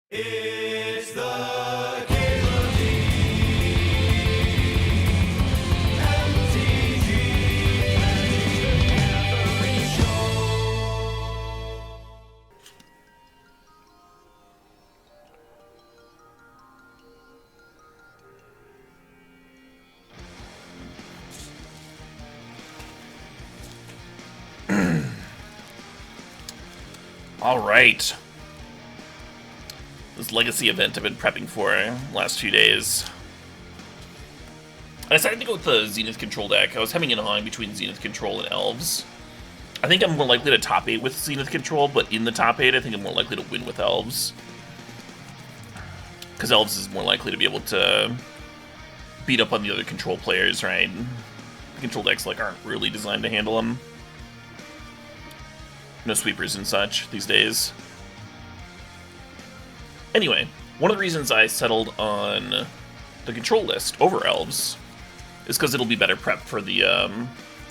It's the CalebDMTG Show. All right. This legacy event I've been prepping for last few days. I decided to go with the Zenith Control deck. I was hemming and hawing between Zenith Control and Elves. I think I'm more likely to top 8 with Zenith Control, but in the top 8, I think I'm more likely to win with Elves. Because Elves is more likely to be able to beat up on the other control players, right? The control decks aren't really designed to handle them. No sweepers and such these days. Anyway, one of the reasons I settled on the control list over Elves is because it'll be better prepped for the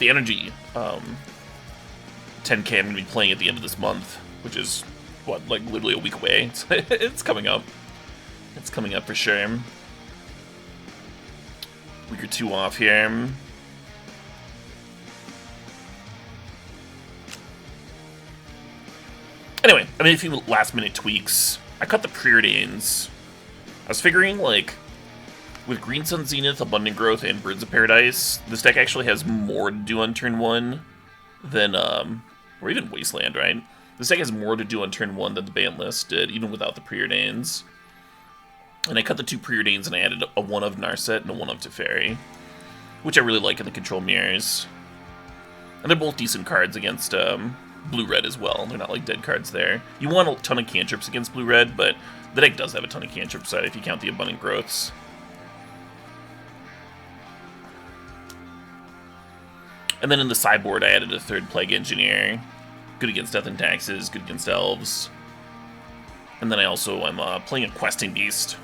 energy 10K I'm going to be playing at the end of this month, which is, literally a week away. It's coming up. It's coming up for sure. Week or two off here. Anyway, I made a few last-minute tweaks. I cut the preordains. I was figuring, with Green Sun Zenith, Abundant Growth, and Birds of Paradise, this deck actually has more to do on turn 1 than, or even Wasteland, right? This deck has more to do on turn 1 than the ban list did, even without the preordains. And I cut the 2 preordains and I added a 1 of Narset and a 1 of Teferi, which I really like in the control mirrors. And they're both decent cards against, blue-red as well. They're not dead cards there. You want a ton of cantrips against blue-red, but the deck does have a ton of cantrips if you count the Abundant Growths. And then in the sideboard, I added a 3rd Plague Engineer. Good against Death and Taxes, good against Elves. And then I also am playing a Questing Beast.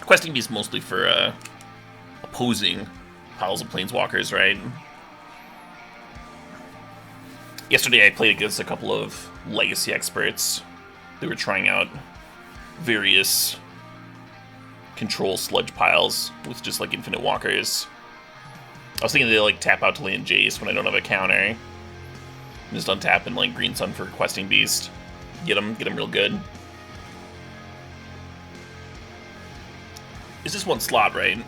Questing Beast mostly for opposing piles of Planeswalkers, right? Yesterday I played against a couple of Legacy experts. They were trying out various control sludge piles with just infinite walkers. I was thinking they tap out to land Jace when I don't have a counter. And just untap and Green Sun for Questing Beast. Get him real good. It's just one slot, right?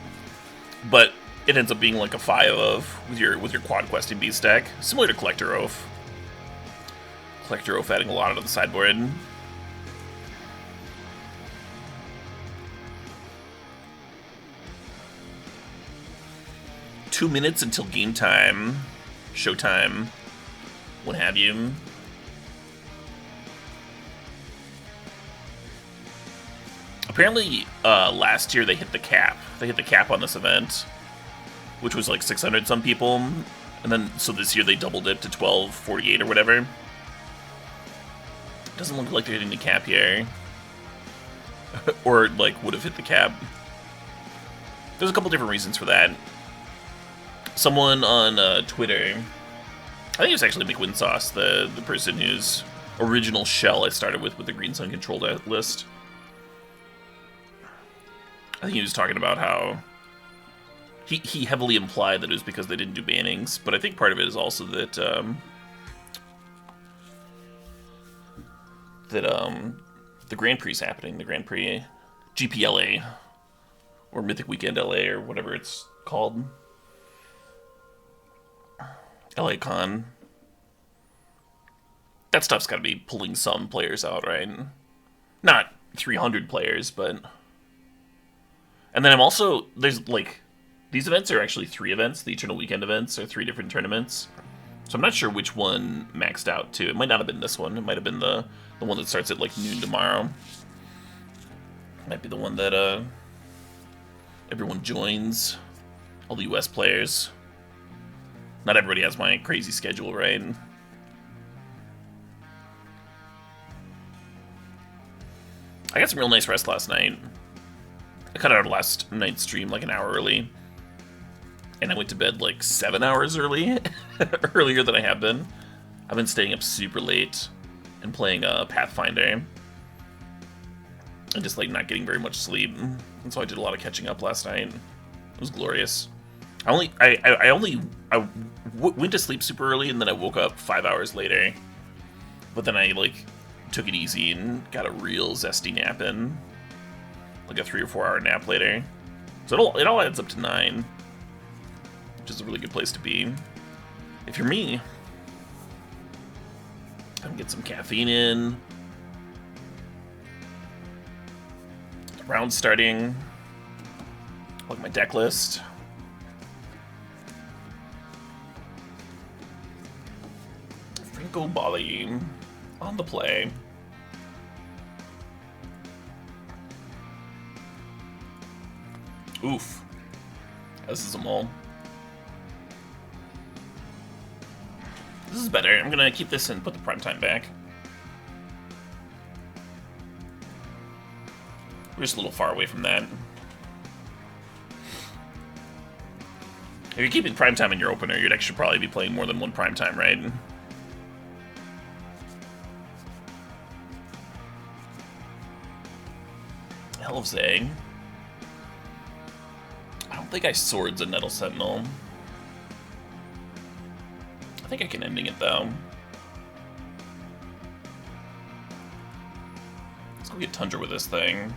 But it ends up being a 5 of with your quad Questing Beast deck, similar to Collector Oath. Collector Oath adding a lot onto the sideboard. Two minutes until game time, showtime, what have you. Apparently, last year they hit the cap. They hit the cap on this event, which was 600 some people, and then so this year they doubled it to 1248 or whatever. Doesn't look like they're hitting the cap here, or would have hit the cap. There's a couple different reasons for that. Someone on Twitter, I think it was actually McWinsauce, the person whose original shell I started with the Green Sun control list. I think he was talking about how he heavily implied that it was because they didn't do bannings, but I think part of it is also that the Grand Prix is happening, the Grand Prix GPLA or Mythic Weekend LA or whatever it's called. LA Con. That stuff's got to be pulling some players out, right? Not 300 players, but. And then I'm also, there's these events are actually 3 events. The Eternal Weekend events are 3 different tournaments. So I'm not sure which one maxed out to. It might not have been this one. It might have been the one that starts at noon tomorrow. Might be the one that everyone joins. All the US players. Not everybody has my crazy schedule, right? I got some real nice rest last night. I cut out last night's stream an hour early. And I went to bed 7 hours early, earlier than I have been. I've been staying up super late and playing Pathfinder. And just like not getting very much sleep. And so I did a lot of catching up last night. It was glorious. I went to sleep super early and then I woke up 5 hours later. But then I like took it easy and got a real zesty nap in. Like a 3 or 4 hour nap later. So it all adds up to 9. Which is a really good place to be. If you're me, I can get some caffeine in. Round starting. Look at my deck list. Franco Bali on the play. Oof. This is a mole. This is better. I'm gonna keep this and put the prime time back. We're just a little far away from that. If you're keeping primetime in your opener, you'd actually probably be playing more than one primetime, right? Elves, eh? I don't think I swords a Nettle Sentinel. I think I can ending it, though. Let's go get Tundra with this thing.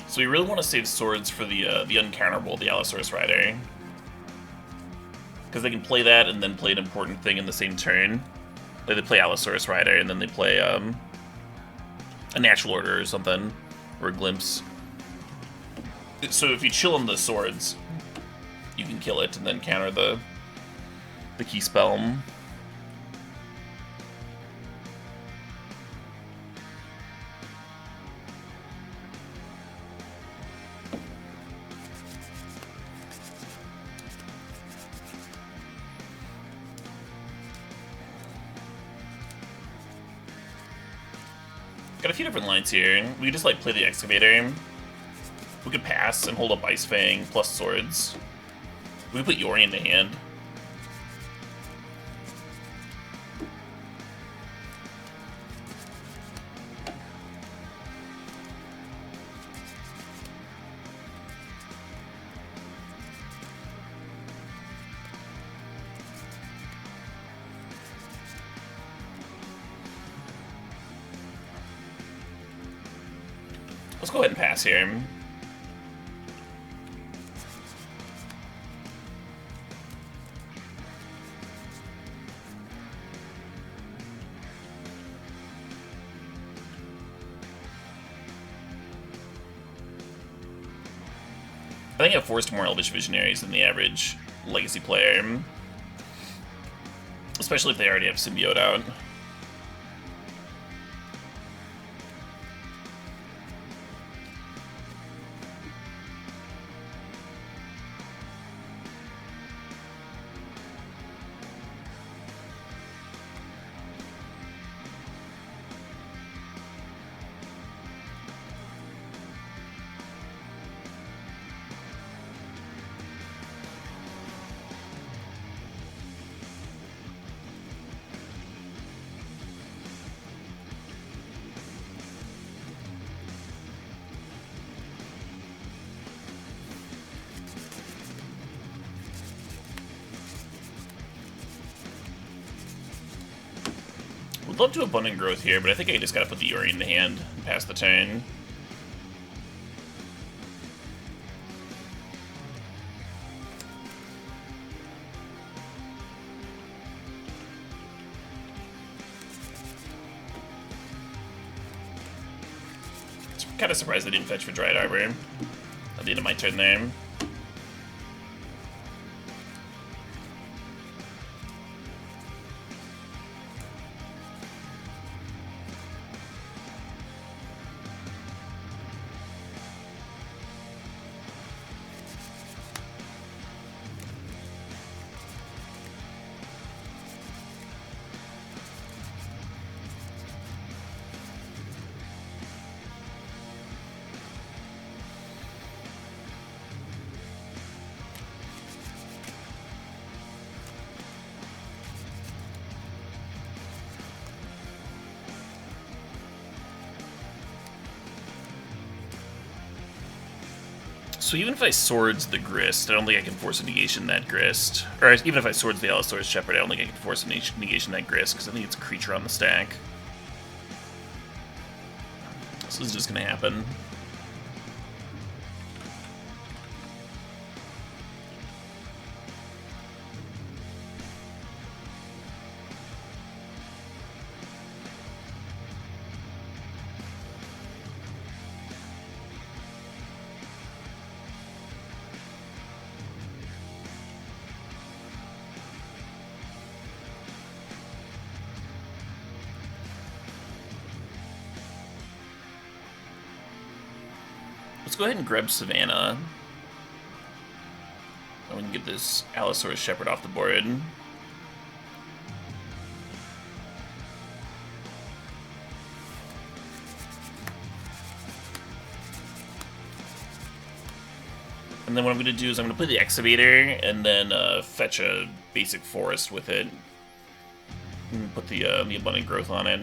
So we really want to save swords for the uncounterable, the Allosaurus Rider. Because they can play that and then play an important thing in the same turn. Like they play Allosaurus Rider and then they play a Natural Order or something. Or a Glimpse. So if you chill on the swords, you can kill it and then counter the key spell. Got a few different lines here. We could just like play the Excavator. We could pass and hold up Ice Fang plus swords. We could put Yori in the hand. Let's go ahead and pass here. I think I've forced more Elvish Visionaries than the average Legacy player. Especially if they already have Symbiote out. Would love to Abundant Growth here, but I think I just gotta put the Yori in the hand and pass the turn. Kind of surprised I didn't fetch for Dried Arbor at the end of my turn there. So even if I swords the Grist, I don't think I can force a negation that Grist. Or even if I swords the Allosaurus Shepherd, I don't think I can force a negation that Grist, because I think it's a creature on the stack. So this is just going to happen. Let's go ahead and grab Savannah. And we can get this Allosaurus Shepherd off the board. And then what I'm going to do is I'm going to play the Excavator and then fetch a basic forest with it. And put the Abundant Growth on it.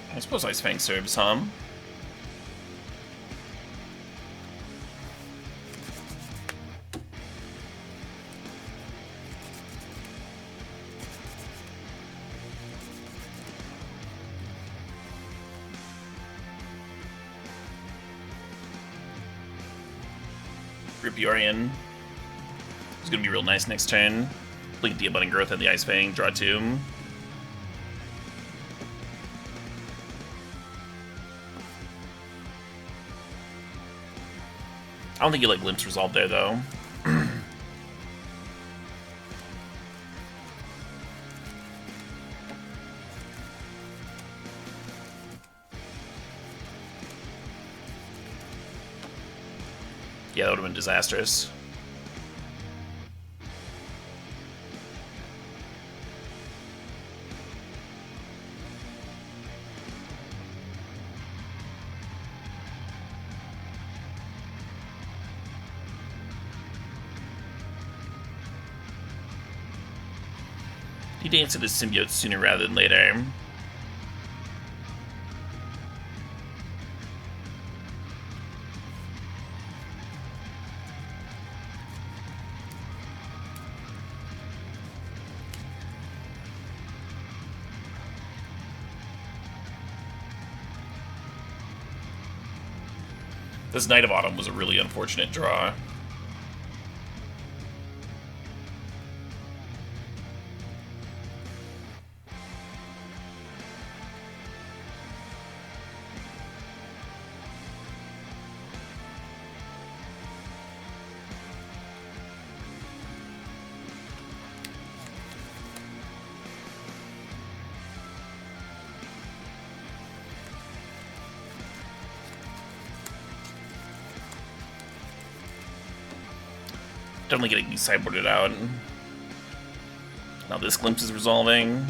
I suppose Ice Fang serves, huh? Riparian is going to be real nice next turn. Blink the Abundant Growth and the Ice Fang, draw 2. I don't think you like Glimpse Resolve there, though. Yeah, that would have been disastrous. Need to answer this symbiote sooner rather than later. This Knight of Autumn was a really unfortunate draw. Definitely getting sideboarded out. Now this Glimpse is resolving.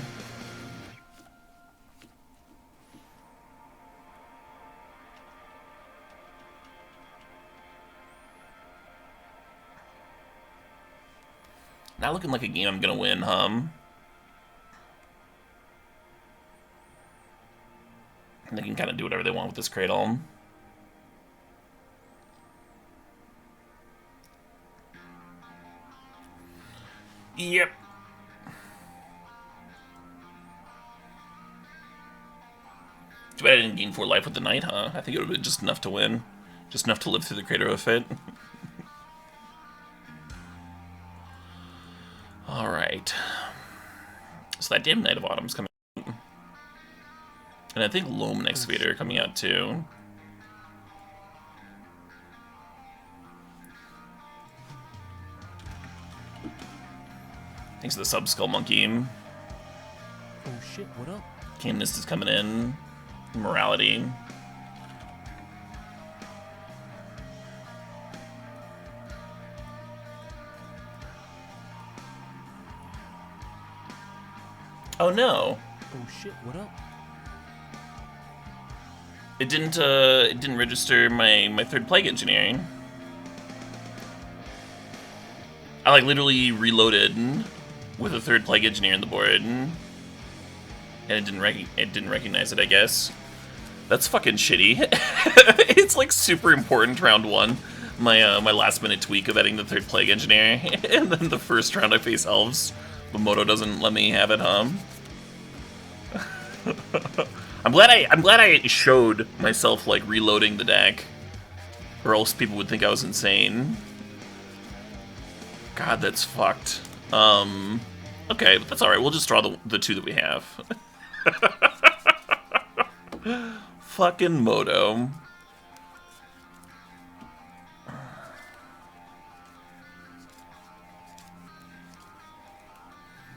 Not looking like a game I'm gonna win, And they can kind of do whatever they want with this Cradle. Yep. Too bad I didn't gain 4 life with the Knight, huh? I think it would have been just enough to win. Just enough to live through the Crater of Fit. Alright. So that damn Knight of Autumn's coming out. And I think Loam and Excavator are coming out too. Thanks to the Sub-Skull Monkey. Oh shit, what up? Canonist is coming in. Morality. Oh no. Oh shit, what up? It didn't register my third plague engineering. I like literally reloaded with a third plague engineer in the board, and it didn't recognize it, I guess. That's fucking shitty. It's like super important round one. My last minute tweak of adding the third plague engineer, and then the first round I face elves. But Moto doesn't let me have it, I'm glad I showed myself like reloading the deck, or else people would think I was insane. God, that's fucked. Okay, but that's alright. We'll just draw the two that we have. Fucking Moto.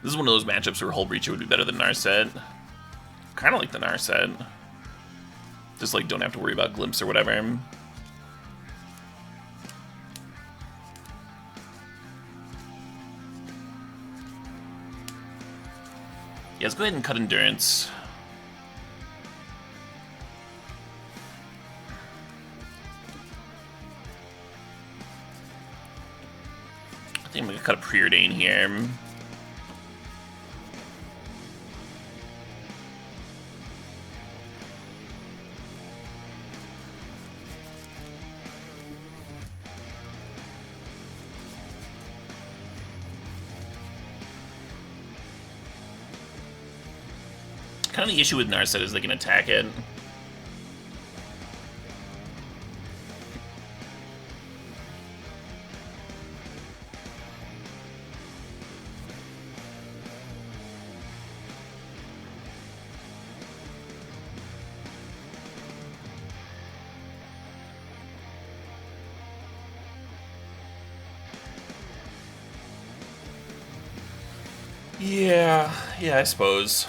This is one of those matchups where Hull Breacher would be better than Narset. Kind of like the Narset. Just like don't have to worry about Glimpse or whatever. Yeah, let's go ahead and cut Endurance. I think I'm gonna cut a Preordain here. Kind of the issue with Narset is they can attack it. Yeah, I suppose.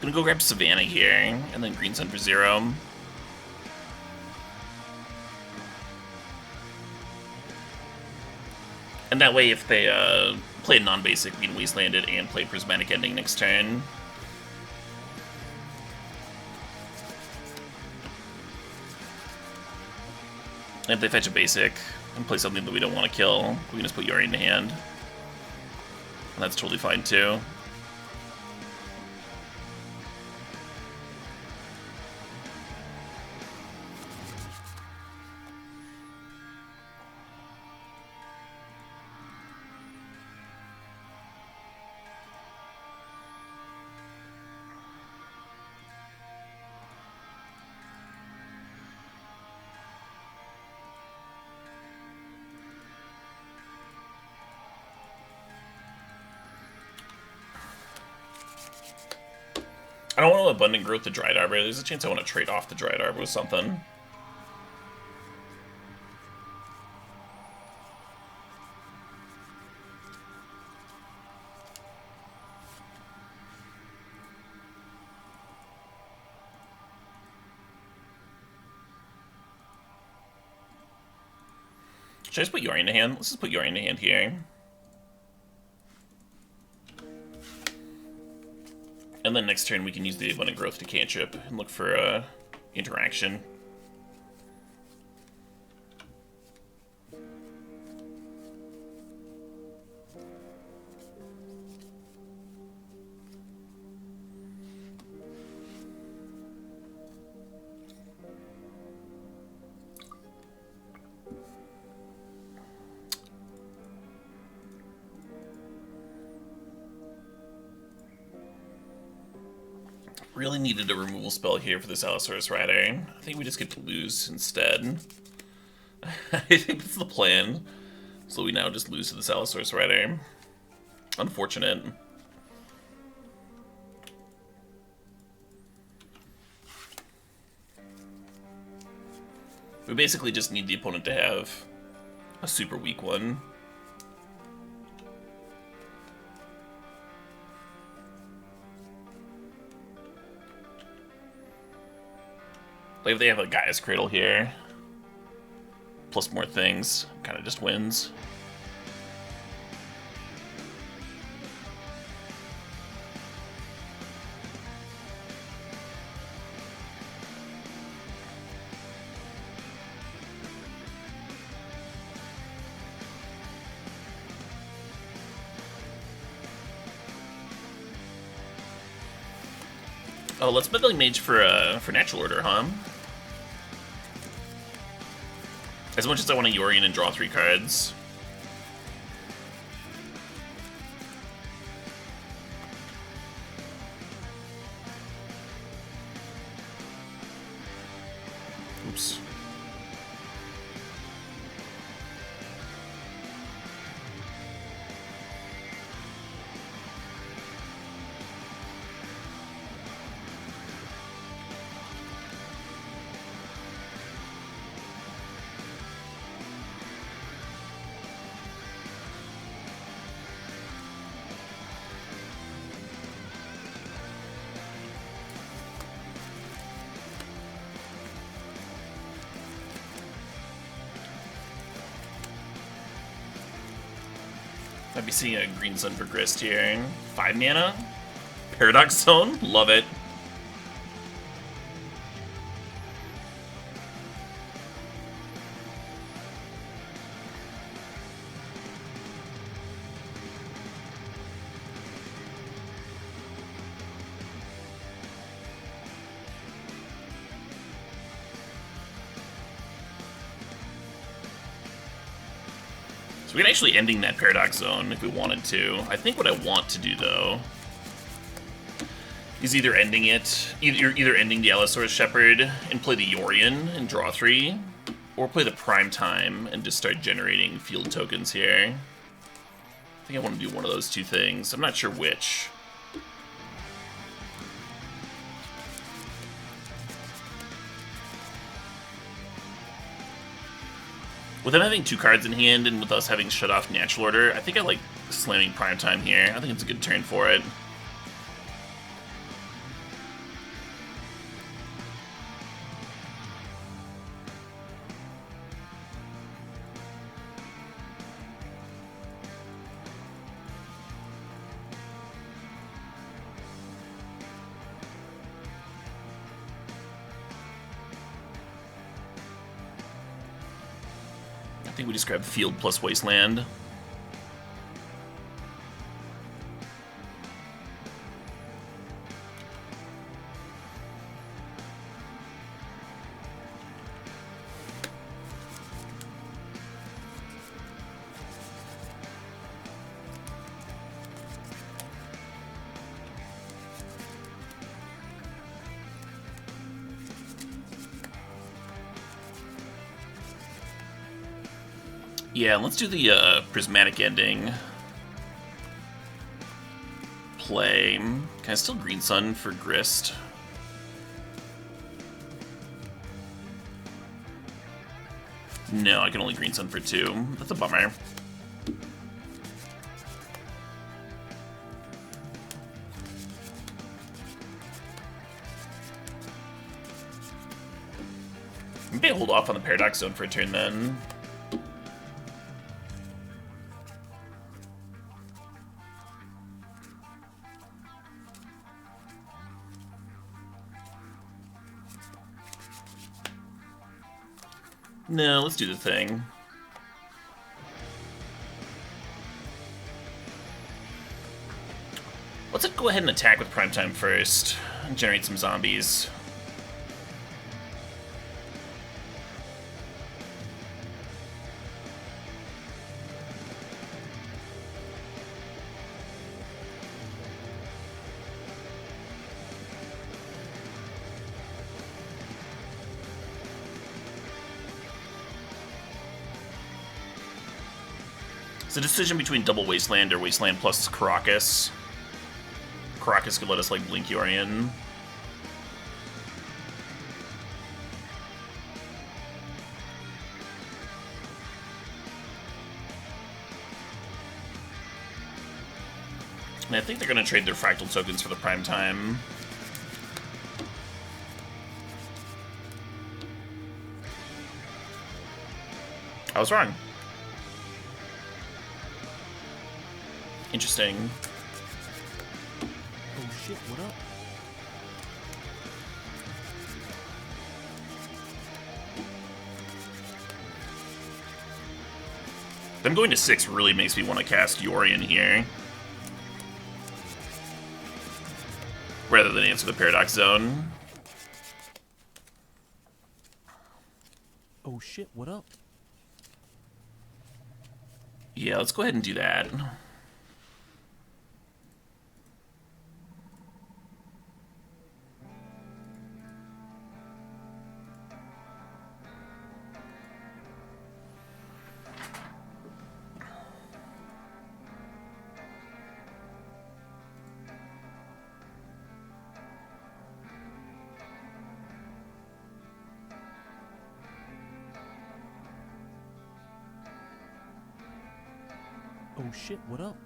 Gonna go grab Savannah here, and then Green Sun for 0. And that way, if they play a non-basic, we can Wasteland it and play Prismatic Ending next turn. And if they fetch a basic and play something that we don't want to kill, we can just put Yori into hand. And that's totally fine too. I don't want to Abundant Growth the Dried Arbor. There's a chance I want to trade off the Dried Arbor with something. Should I just put Yori into hand? Let's just put Yori into hand here. And then next turn we can use the Abundant Growth to cantrip and look for interaction. Really needed a removal spell here for this Allosaurus Rider. I think we just get to lose instead. I think that's the plan. So we now just lose to this Allosaurus Rider. Unfortunate. We basically just need the opponent to have a super weak one. Like if they have a Gaia's Cradle here, plus more things, kind of just wins. Oh, let's Meddling Mage for Natural Order, huh? As much as I want to Yorion and draw 3 cards. Oops. I'd be seeing a Green Sun for Grist here. 5 mana? Paradox Zone? Love it. We can actually ending that Paradox Zone if we wanted to. I think what I want to do, though, is either ending it, either ending the Allosaurus Shepherd and play the Yorion and draw 3, or play the Prime Time and just start generating field tokens here. I think I want to do one of those two things. I'm not sure which. With them having 2 cards in hand and with us having shut off Natural Order, I think I like slamming Prime Time here. I think it's a good turn for it. I think we just grab Field plus Wasteland. Yeah, let's do the Prismatic Ending play. Can I still Green Sun for Grist? No, I can only Green Sun for 2. That's a bummer. Maybe I'll hold off on the Paradox Zone for a turn then. No, let's do the thing. Let's go ahead and attack with Prime Time first and generate some zombies. It's a decision between double Wasteland or Wasteland plus Caracas. Caracas could let us, like, blink Yorion. And I think they're going to trade their Fractal tokens for the Prime Time. I was wrong. Interesting. Oh shit, what up? Them going to 6 really makes me want to cast Yorion here. Rather than answer the Paradox Zone. Oh shit, what up? Yeah, let's go ahead and do that. Oh shit, what up?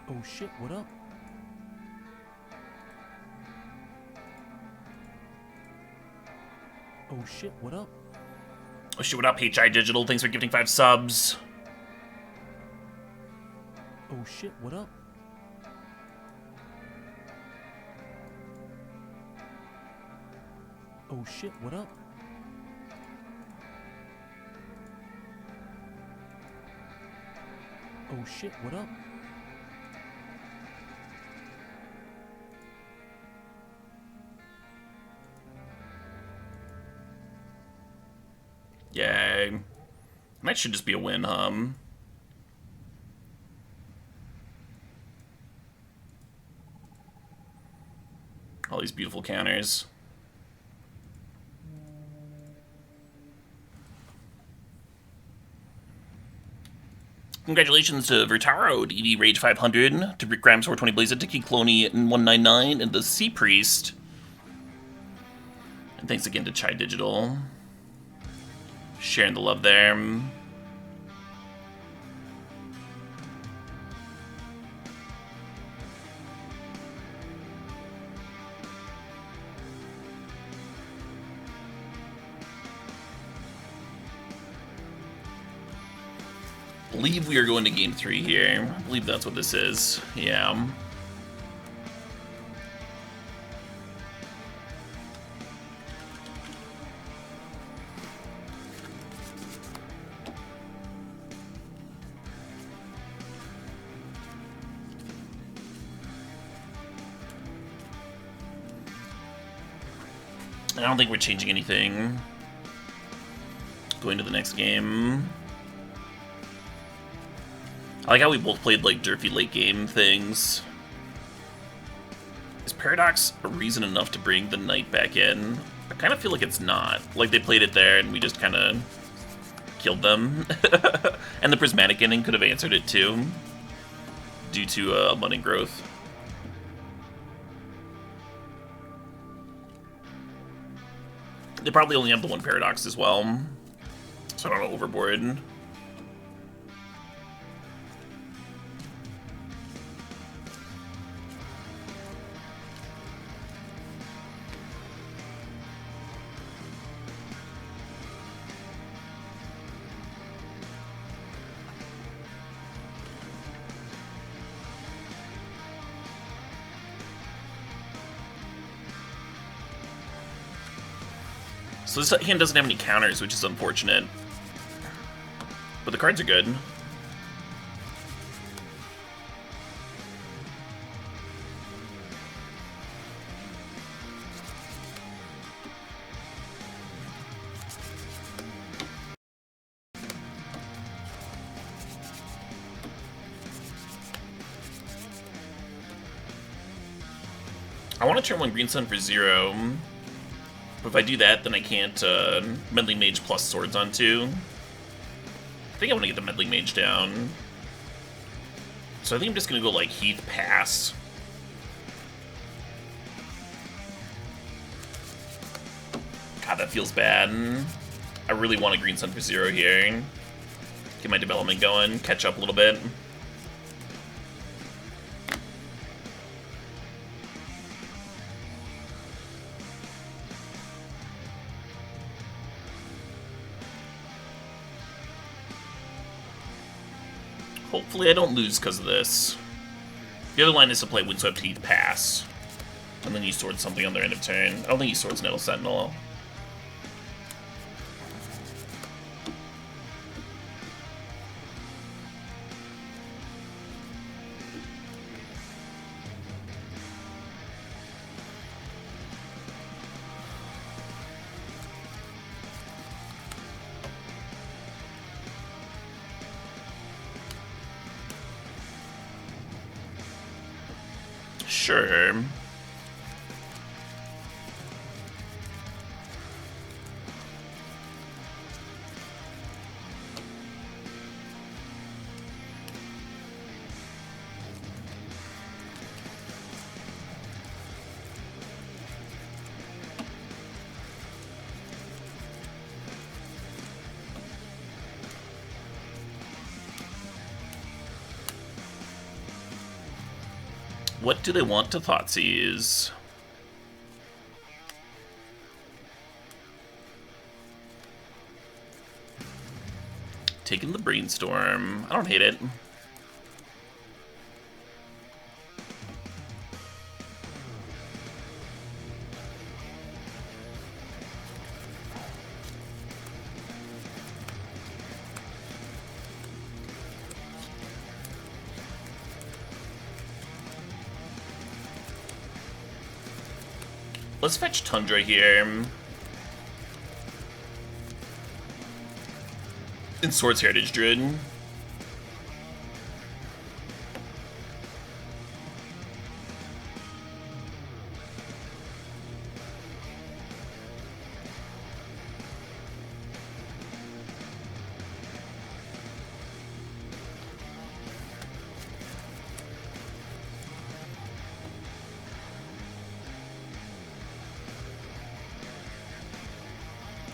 Oh shit, what up? Oh shit, what up? Oh shit, what up, HI Digital? Thanks for gifting 5 subs. Oh shit, what up? Oh shit, what up? Oh shit, what up? Yay. That should just be a win, All these beautiful counters. Congratulations to Vertaro, DD Rage 500, to Brick Grams 420 Blaze, Tiki Cloney 199, and the Sea Priest. And thanks again to Chai Digital. Sharing the love there. I believe we are going to game 3 here. I believe that's what this is. Yeah. I don't think we're changing anything. Going to the next game. I like how we both played, like, derpy late game things. Is Paradox a reason enough to bring the Knight back in? I kind of feel like it's not. Like, they played it there and we just kind of killed them. And the Prismatic Ending could have answered it too, due to abundant growth. They probably only have the one Paradox as well, so I don't know, overboard. So this hand doesn't have any counters, which is unfortunate. But the cards are good. I want to turn one Green Sun for 0. But if I do that, then I can't Meddling Mage plus Swords on 2. I think I want to get the Meddling Mage down. So I think I'm just going to go like Heath Pass. God, that feels bad. I really want a Green Sun for 0 here. Get my development going, catch up a little bit. Hopefully I don't lose because of this. The other line is to play Windswept Heath pass. And then you sword something on their end of turn. I don't think he swords Nettle Sentinel. Sure. What do they want to Thoughtseize? Taking the Brainstorm. I don't hate it. Let's fetch Tundra here. And Swords Heritage Druid.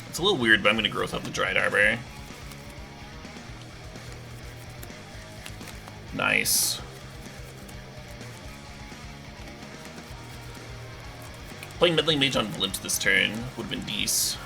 It's a little weird, but I'm going to growth up the Dried Arbor. Nice. Playing Meddling Mage on Glimpse this turn would have been decent.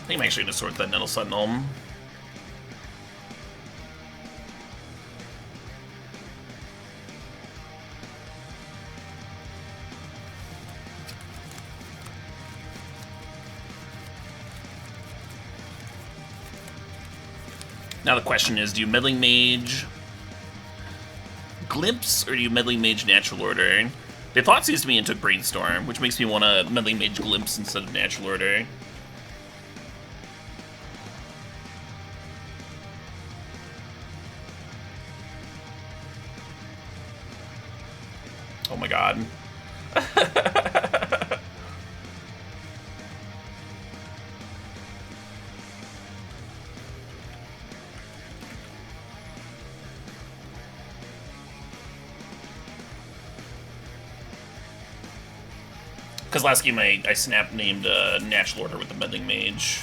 I think I'm actually going to sort that Nettle Sentinel. Now the question is, do you Meddling Mage Glimpse, or do you Meddling Mage Natural Order? They Thoughtseized me and took Brainstorm, which makes me want to Meddling Mage Glimpse instead of Natural Order. Oh my god. Because last game I snap named Natural Order with the Meddling Mage.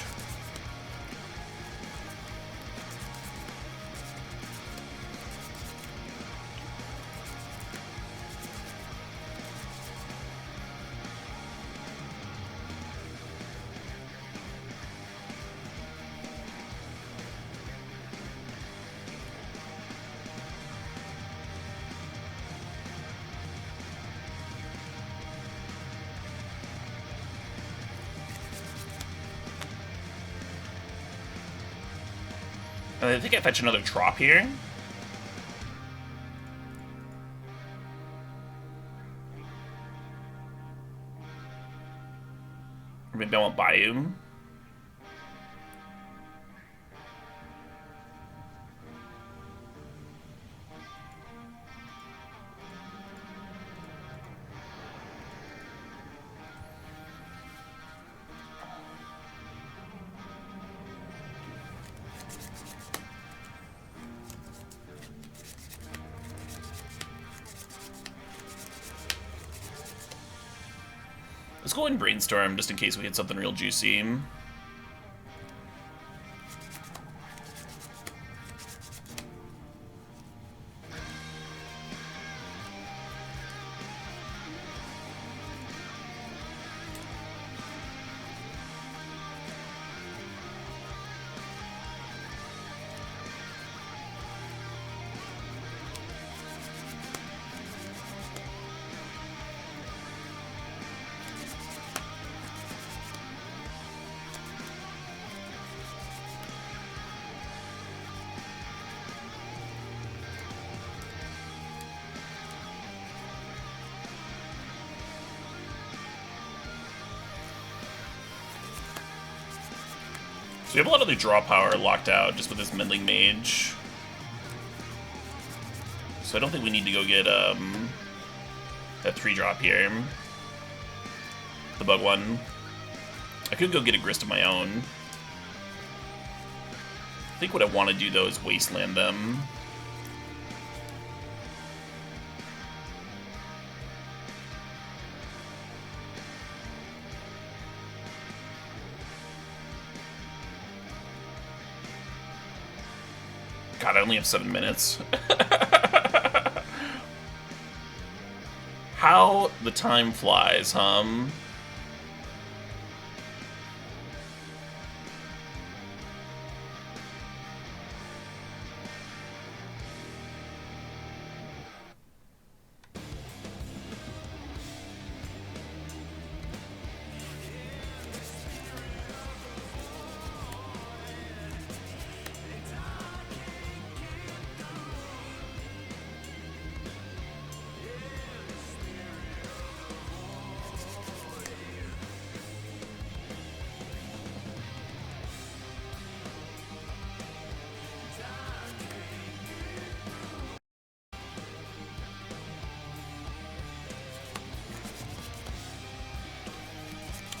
I think I fetch another Trop here. Maybe I want Bayou. Let's go and brainstorm just in case we hit something real juicy. So we have a lot of the draw power locked out just with this Meddling Mage. So I don't think we need to go get that 3-drop here. The bug one. I could go get a Grist of my own. I think what I want to do though is Wasteland them. God, I only have 7 minutes. How the time flies,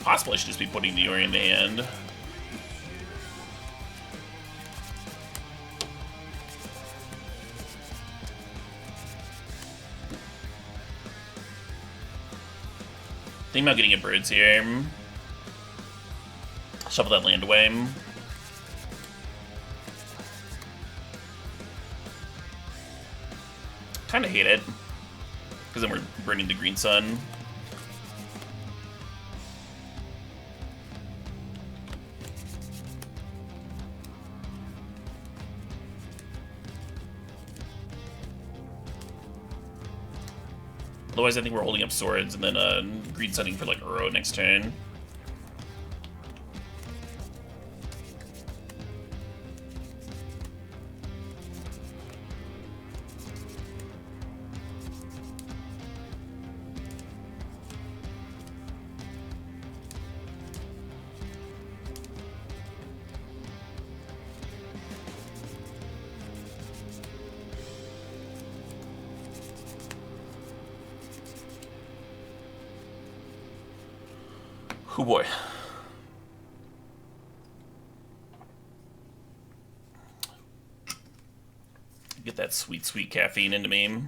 Possibly I should just be putting the Ori in the hand. Think about getting a Birds here. Shuffle that land away. Kinda hate it. Because then we're burning the Green Sun. Otherwise, I think we're holding up swords and then green sunning for like Uro next turn. Oh boy. Get that sweet, sweet caffeine into me.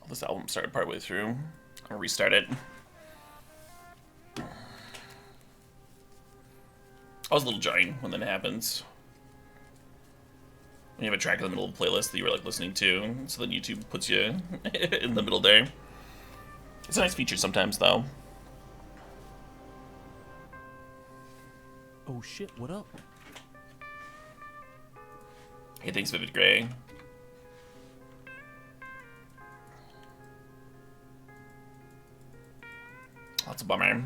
This album started partway through. I'll restart it. I was a little jarring when that happens. When you have a track in the middle of the playlist that you were like listening to, so then YouTube puts you in the middle there. It's a nice feature sometimes, though. Oh shit, what up? Hey, thanks, Vivid Gray. That's a bummer.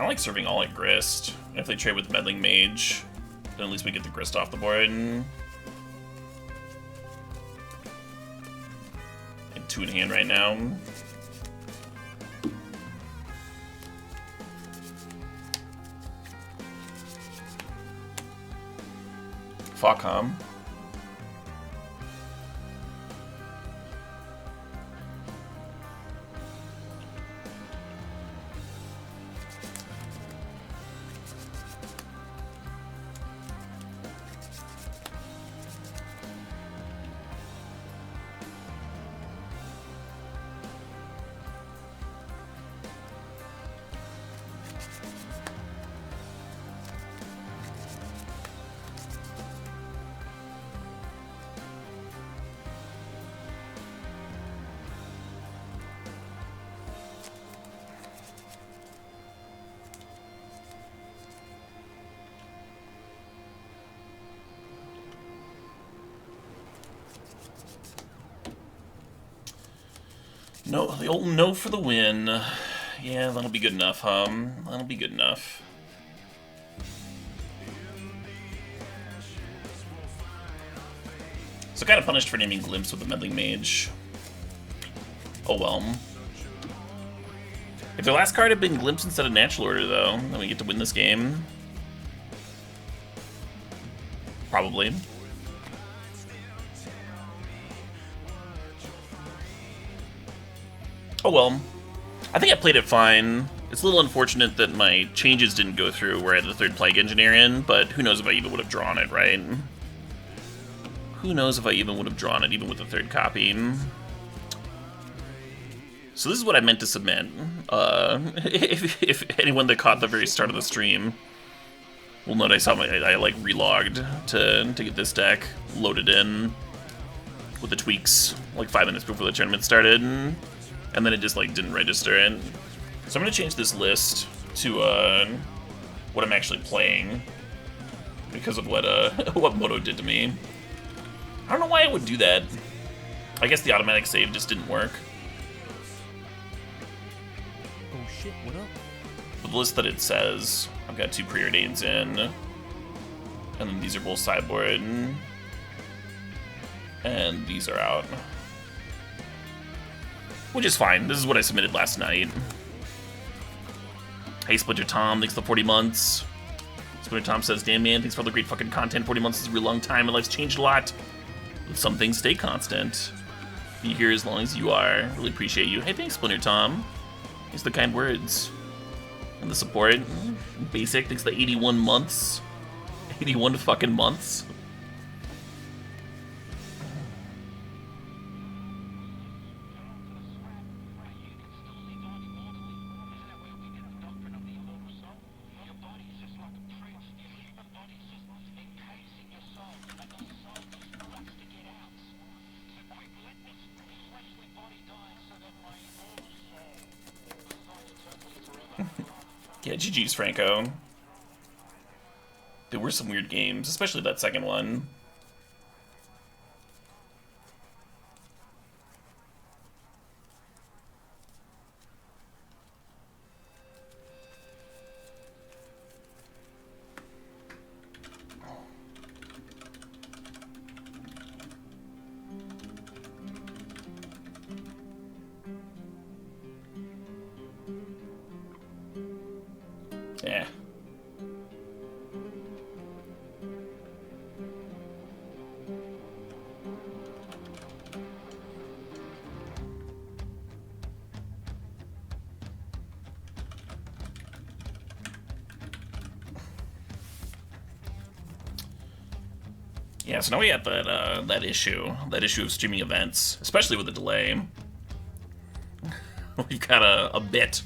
kind of like serving all at Grist. If they trade with Meddling Mage, then at least we get the Grist off the board. And 2 in hand right now. Fawcom. No, the old no for the win. Yeah, that'll be good enough, That'll be good enough. So kind of punished for naming Glimpse with the Meddling Mage. Oh well. If their last card had been Glimpse instead of Natural Order, though, then we get to win this game. Probably. Oh well. I think I played it fine. It's a little unfortunate that my changes didn't go through where I had the 3rd Plague Engineer in, but who knows if I even would have drawn it, right? Who knows if I even would have drawn it, even with the 3rd copy. So this is what I meant to submit. If anyone that caught the very start of the stream will note I like relogged to get this deck loaded in with the tweaks like 5 minutes before the tournament started. And then it just like didn't register it. So I'm gonna change this list to what I'm actually playing because of what what Moto did to me. I don't know why I would do that. I guess the automatic save just didn't work. Oh shit, what up? But the list that it says, I've got 2 Preordains in, and then these are both sideboard, and these are out. Which is fine. This is what I submitted last night. Hey, Splinter Tom, thanks for the 40 months. Splinter Tom says, damn man, thanks for all the great fucking content. 40 months is a real long time. My life's changed a lot. Some things stay constant. Be here as long as you are. Really appreciate you. Hey, thanks, Splinter Tom. Thanks for the kind words. And the support. Basic, thanks for the 81 months. 81 fucking months. Yeah, GG's, Franco. There were some weird games, especially that second one. Yeah. Yeah, so now we have that issue of streaming events, especially with the delay. We've got a bit.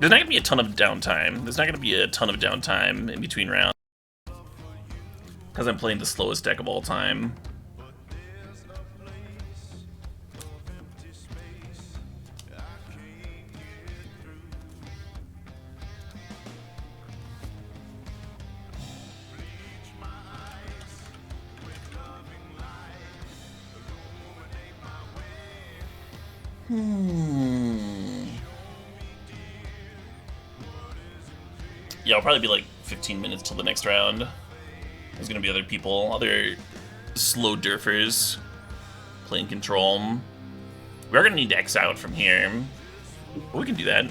There's not gonna be a ton of downtime. There's not gonna be a ton of downtime in between rounds because I'm playing the slowest deck of all time. Yeah, it'll probably be like 15 minutes till the next round. There's gonna be other people, other slow durfers playing control. We are gonna need to X out from here. But we can do that.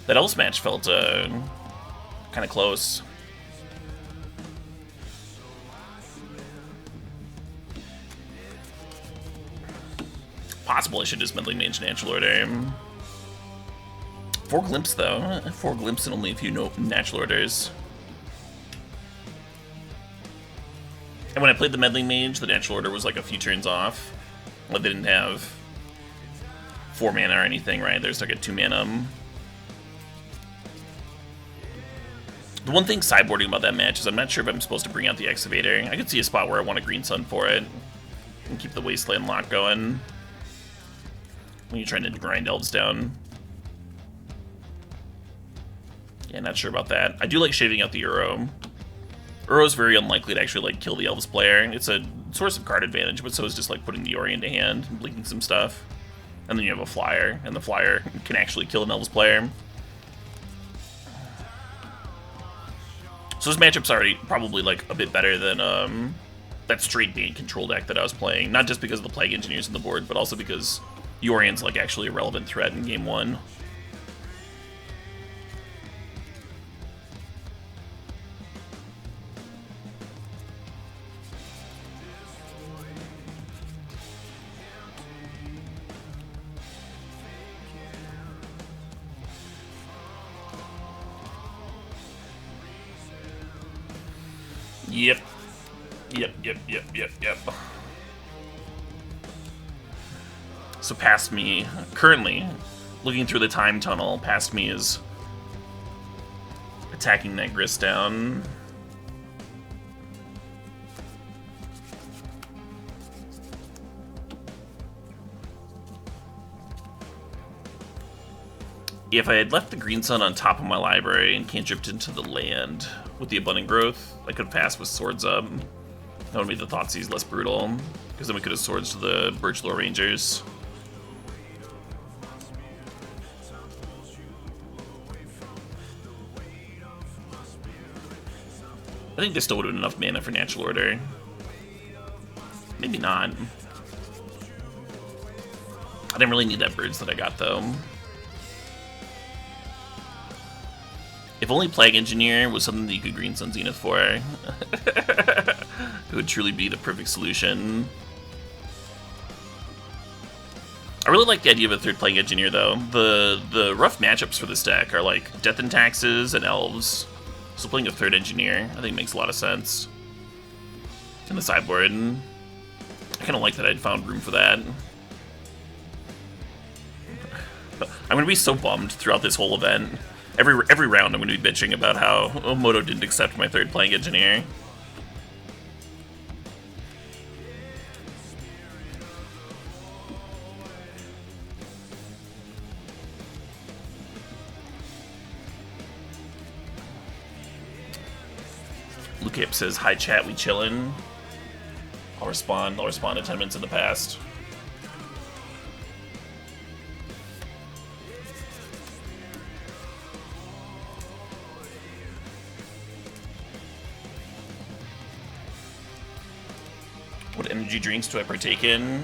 That Elves match felt kind of close. Possible I should just Meddling Mage Natural Order. 4 Glimpse though. 4 Glimpse and only a few Natural Orders. And when I played the Meddling Mage, the Natural Order was like a few turns off. Like they didn't have 4 mana or anything, right? They're stuck at 2 mana. The one thing sideboarding about that match is I'm not sure if I'm supposed to bring out the Excavator. I could see a spot where I want a Green Sun for it. And keep the Wasteland lock going. When you're trying to grind Elves down. Yeah, not sure about that. I do like shaving out the Uro. Uro's very unlikely to actually like kill the Elves player. It's a source of card advantage, but so is just like putting the Ori into hand and blinking some stuff. And then you have a Flyer, and the Flyer can actually kill an Elves player. So this matchup's already probably like a bit better than that straight bait control deck that I was playing. Not just because of the Plague Engineers on the board, but also because Yorian's like actually a relevant threat in game 1. Yep. So past me, currently, looking through the time tunnel, past me is attacking that Grist down. If I had left the Green Sun on top of my library and can't drift into the land with the Abundant Growth, I could have passed with Swords up. That would make the Thoughtseize less brutal, because then we could have Swords to the Birchlore Rangers. I think there still would have been enough mana for Natural Order. Maybe not. I didn't really need that Birds that I got, though. If only Plague Engineer was something that you could Green Sun Zenith for, it would truly be the perfect solution. I really like the idea of a 3rd Plague Engineer, though. The rough matchups for this deck are like Death and Taxes and Elves. So playing a 3rd Engineer, I think makes a lot of sense. In the sideboard, I kind of like that I'd found room for that. I'm going to be so bummed throughout this whole event. Every round I'm going to be bitching about how Moto didn't accept my 3rd Plague Engineer. Lucape says, "Hi chat, we chillin'." I'll respond to 10 minutes in the past. What energy drinks do I partake in?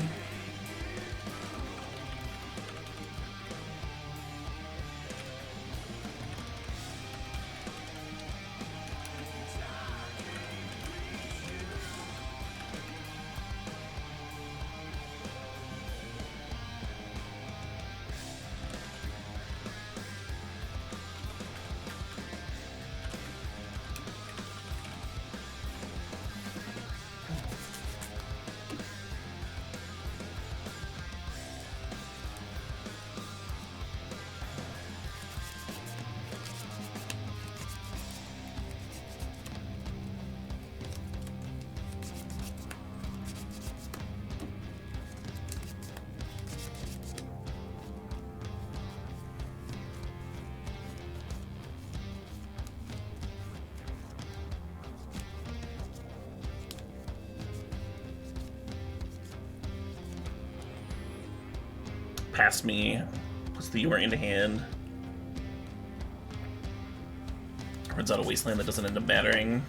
past me. Puts the Yor into hand. Runs out of Wasteland that doesn't end up mattering.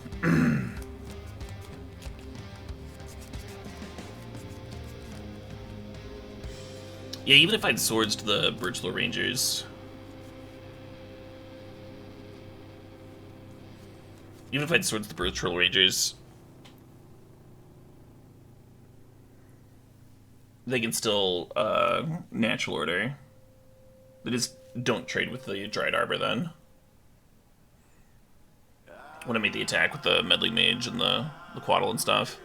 Yeah, even if I'd swords to the Birchlow Rangers. Even if I'd swords to the Birchlow Rangers, they can still natural order. They just don't trade with the Dried Arbor then. When I made the attack with the Meddling Mage and the Quaddle and stuff.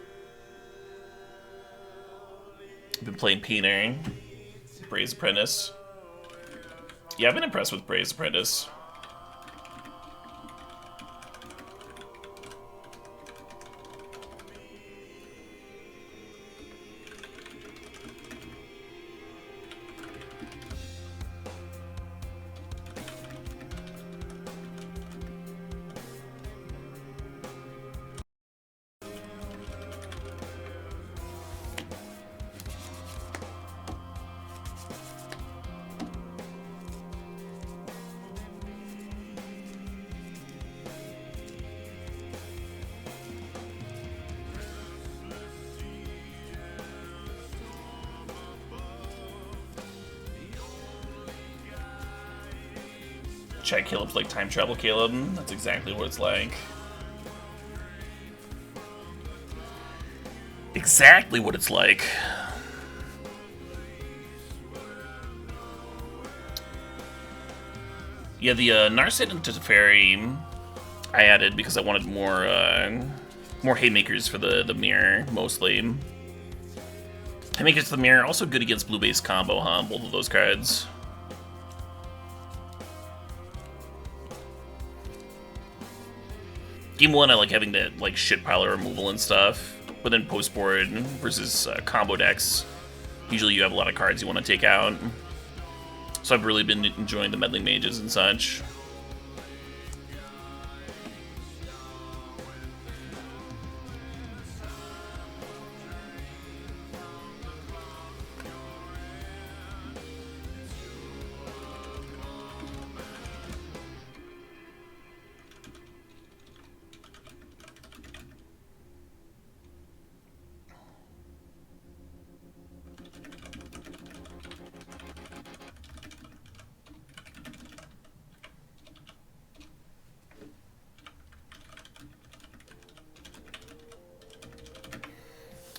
I've been playing Painter, Bray's Apprentice. Yeah, I've been impressed with Bray's Apprentice. Check Caleb's like time travel Caleb. That's exactly what it's like. Exactly what it's like. Yeah, the Narset and Teferi I added because I wanted more haymakers for the mirror, mostly. Haymakers to the mirror, also good against blue-based combo, huh? Both of those cards. Game 1, I like having that like shit pile of removal and stuff, but then post-board versus combo decks, usually you have a lot of cards you want to take out. So I've really been enjoying the Meddling Mages and such.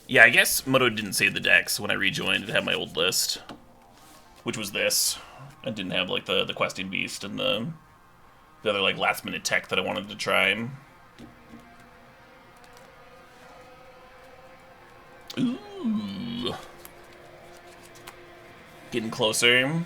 Yeah, I guess Moto didn't save the decks when I rejoined. It had my old list, which was this. I didn't have like the Questing Beast and the other like last minute tech that I wanted to try. Ooh, getting closer.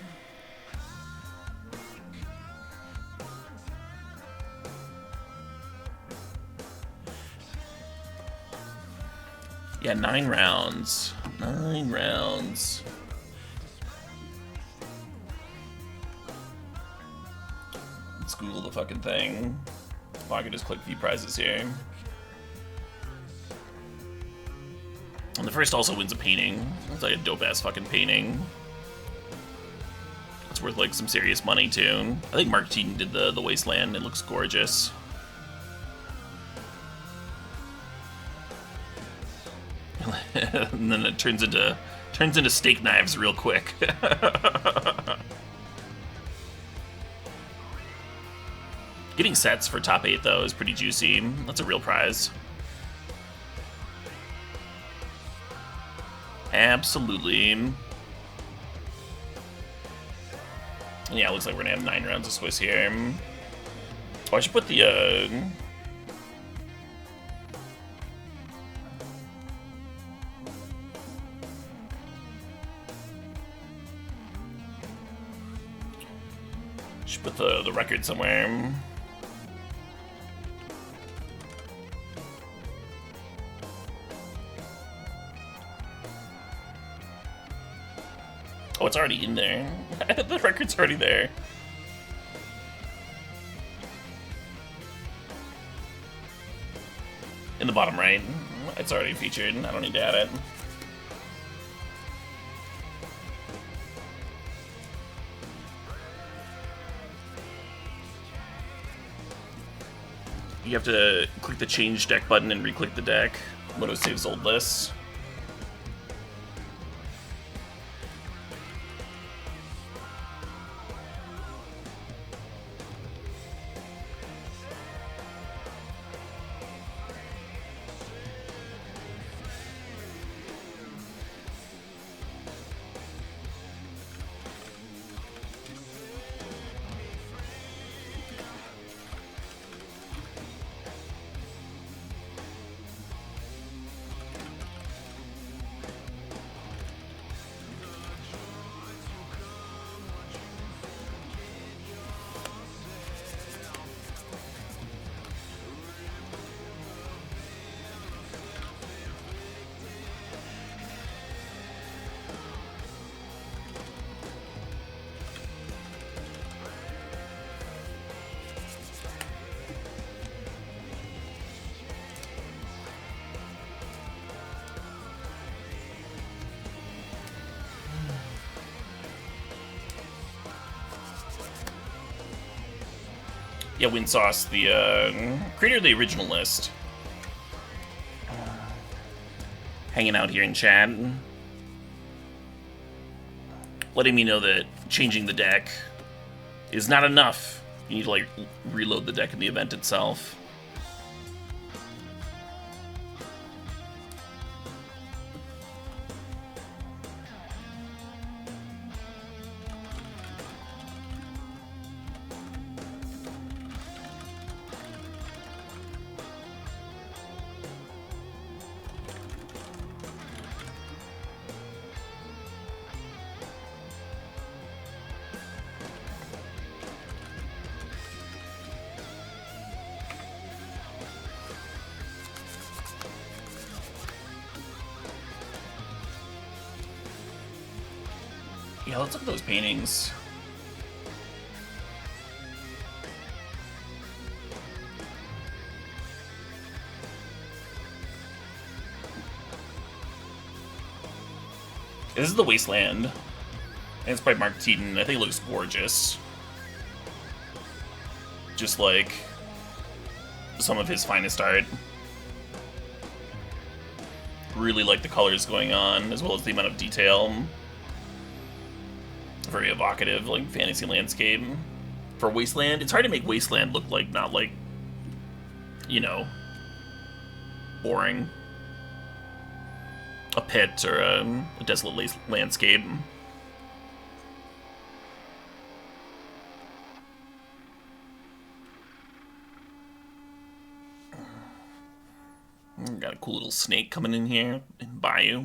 Yeah, 9 rounds. 9 rounds. Let's Google the fucking thing. Oh, I can just click view prizes here. And the first also wins a painting. It's like a dope-ass fucking painting. It's worth like some serious money too. I think Mark Teaton did the Wasteland. It looks gorgeous. And then it turns into steak knives real quick. Getting sets for top 8 though is pretty juicy. That's a real prize. Absolutely. Yeah, it looks like we're gonna have 9 rounds of Swiss here. Oh, I should put the should put the record somewhere. Oh, it's already in there. The record's already there. In the bottom right. It's already featured. I don't need to add it. you have to click the change deck button and re-click the deck when it saves old lists. Yeah, Windsauce, the creator of the original list. Hanging out here in chat. Letting me know that changing the deck is not enough. You need to, like, reload the deck in the event itself. Yeah, let's look at those paintings. This is the Wasteland. And it's by Mark Teaton. I think it looks gorgeous. Just like some of his finest art. Really like the colors going on, as well as the amount of detail. Very evocative, like, fantasy landscape. For Wasteland, it's hard to make Wasteland look like, not like, you know, boring. A pit or a desolate landscape. Got a cool little snake coming in here in Bayou.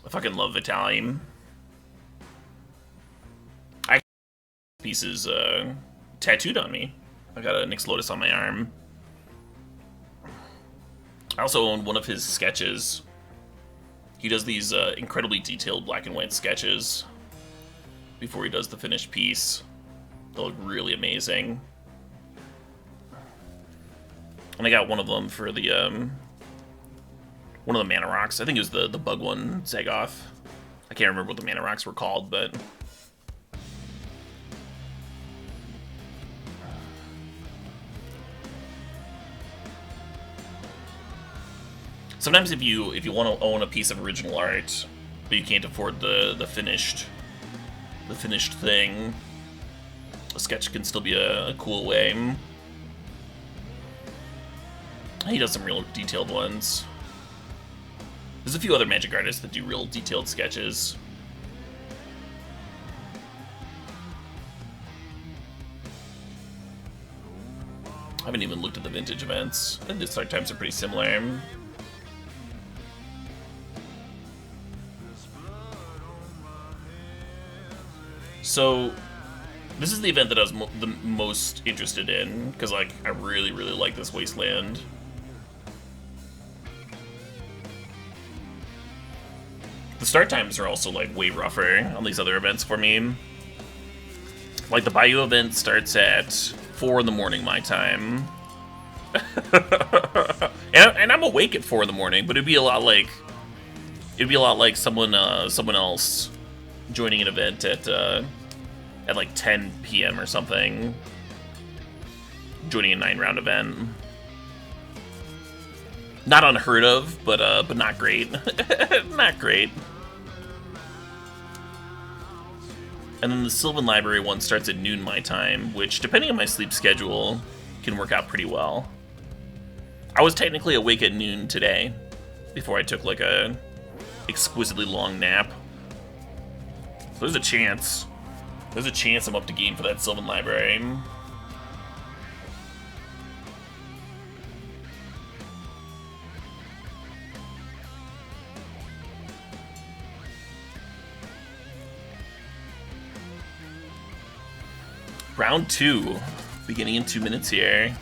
I fucking love Vitaly. I pieces tattooed on me. I got a Nyx Lotus on my arm. I also own one of his sketches. He does these incredibly detailed black and white sketches before he does the finished piece. They look really amazing. And I got one of them for the one of the mana rocks. I think it was the bug one, Zagoth. I can't remember what the mana rocks were called, but sometimes if you want to own a piece of original art, but you can't afford the finished thing, a sketch can still be a cool way. He does some real detailed ones. There's a few other Magic artists that do real detailed sketches. I haven't even looked at the vintage events. I think the start times are pretty similar. So, this is the event that I was the most interested in, because, like, I really, really like this Wasteland. The start times are also, like, way rougher on these other events for me. Like, the Bayou event starts at 4 in the morning my time. and I'm awake at 4 in the morning, but it'd be a lot like someone else joining an event at like 10 p.m. or something. Joining a 9-round event. Not unheard of, but not great. Not great. And then the Sylvan Library one starts at noon my time, which, depending on my sleep schedule, can work out pretty well. I was technically awake at noon today, before I took like a exquisitely long nap. So there's a chance. There's a chance I'm up to game for that Sylvan Library. Round 2, beginning in 2 minutes here.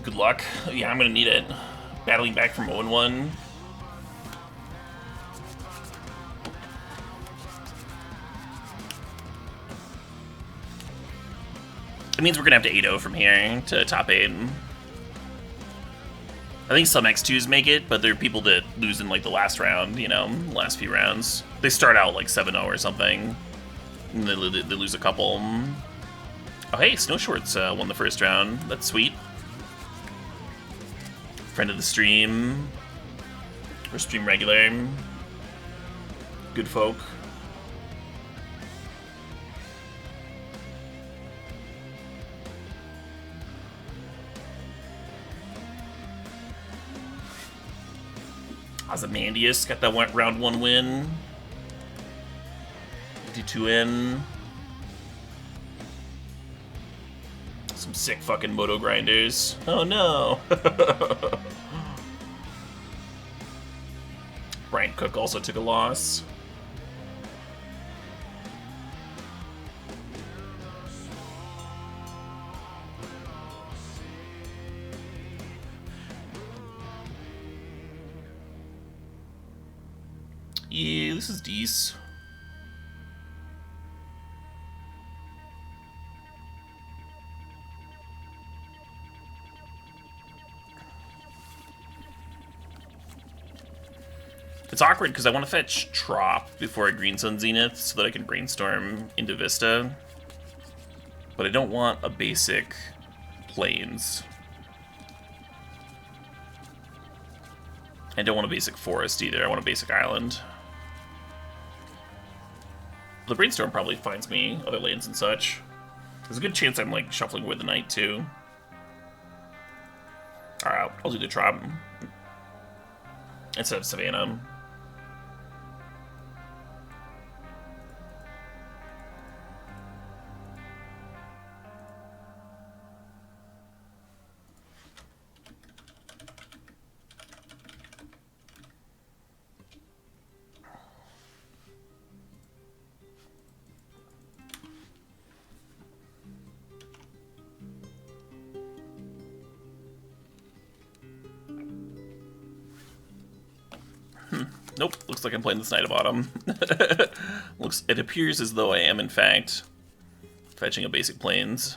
Good luck. Yeah, I'm gonna need it. Battling back from 0-1. It means we're gonna have to 8-0 from here to top 8. I think some X2s make it, but there are people that lose in like the last round, you know, last few rounds. They start out like 7-0 or something, and they lose a couple. Oh hey, Snow Shorts won the first round. That's sweet. Friend of the stream, or stream regular. Good folk. Ozymandias got that round 1 win. D2N. Some sick fucking moto grinders. Oh no! Brian Cook also took a loss. Yeah, this is decent. It's awkward because I want to fetch Trop before I Green Sun Zenith so that I can brainstorm into Vista. But I don't want a basic Plains. I don't want a basic Forest either, I want a basic Island. The Brainstorm probably finds me other lands and such. There's a good chance I'm like shuffling with the Night too. Alright, I'll do the Trop instead of Savannah. Nope, looks like I'm playing this Night of Autumn. It appears as though I am, in fact, fetching a basic Plains,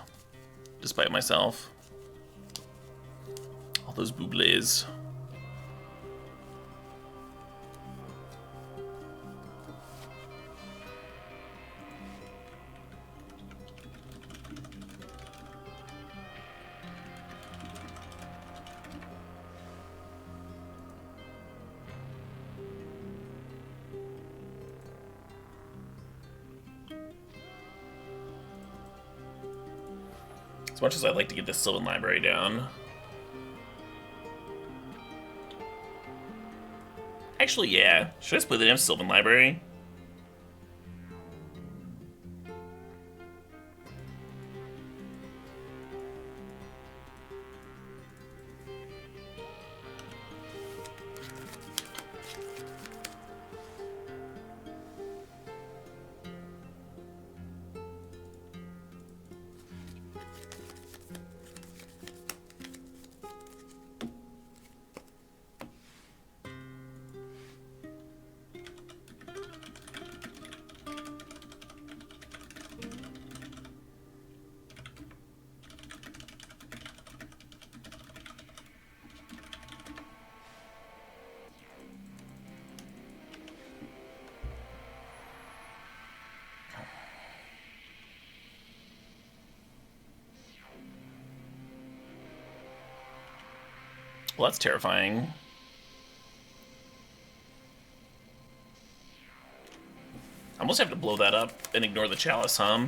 despite myself. All those boublés. As much as I'd like to get this Sylvan Library down. Actually, yeah. Should I just play the damn Sylvan Library? Well, that's terrifying. I almost have to blow that up and ignore the chalice, huh?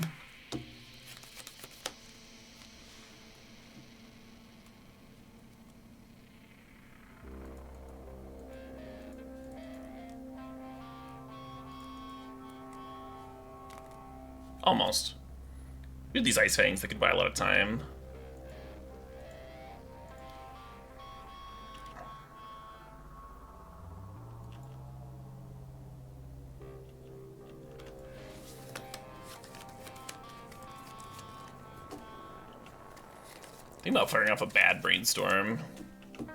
Almost. We have these ice fangs that could buy a lot of time. Think about firing off a bad brainstorm.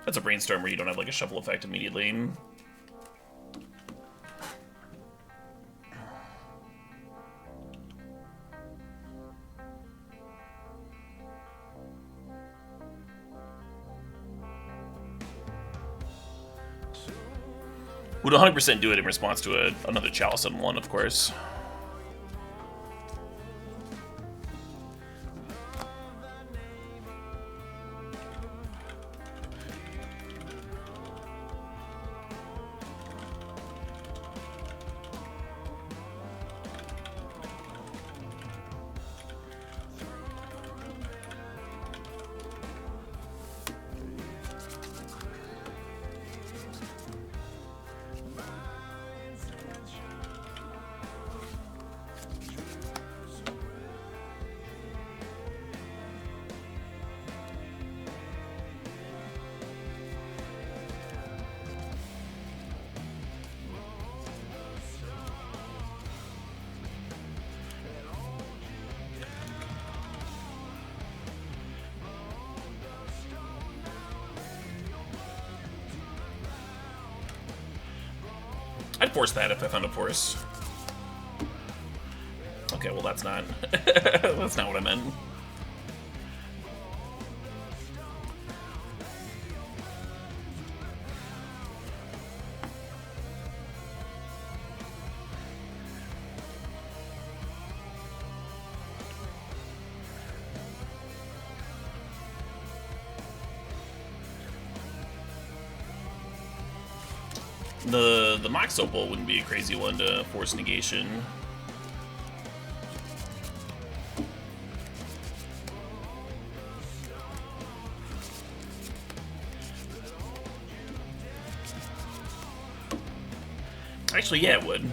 That's a brainstorm where you don't have like a shuffle effect immediately. Would 100% do it in response to another chalice on one, of course. I'd force that if I found a force. Okay, well that's not that's not what I meant. The Mox Opal wouldn't be a crazy one to force negation. Actually, yeah, it would.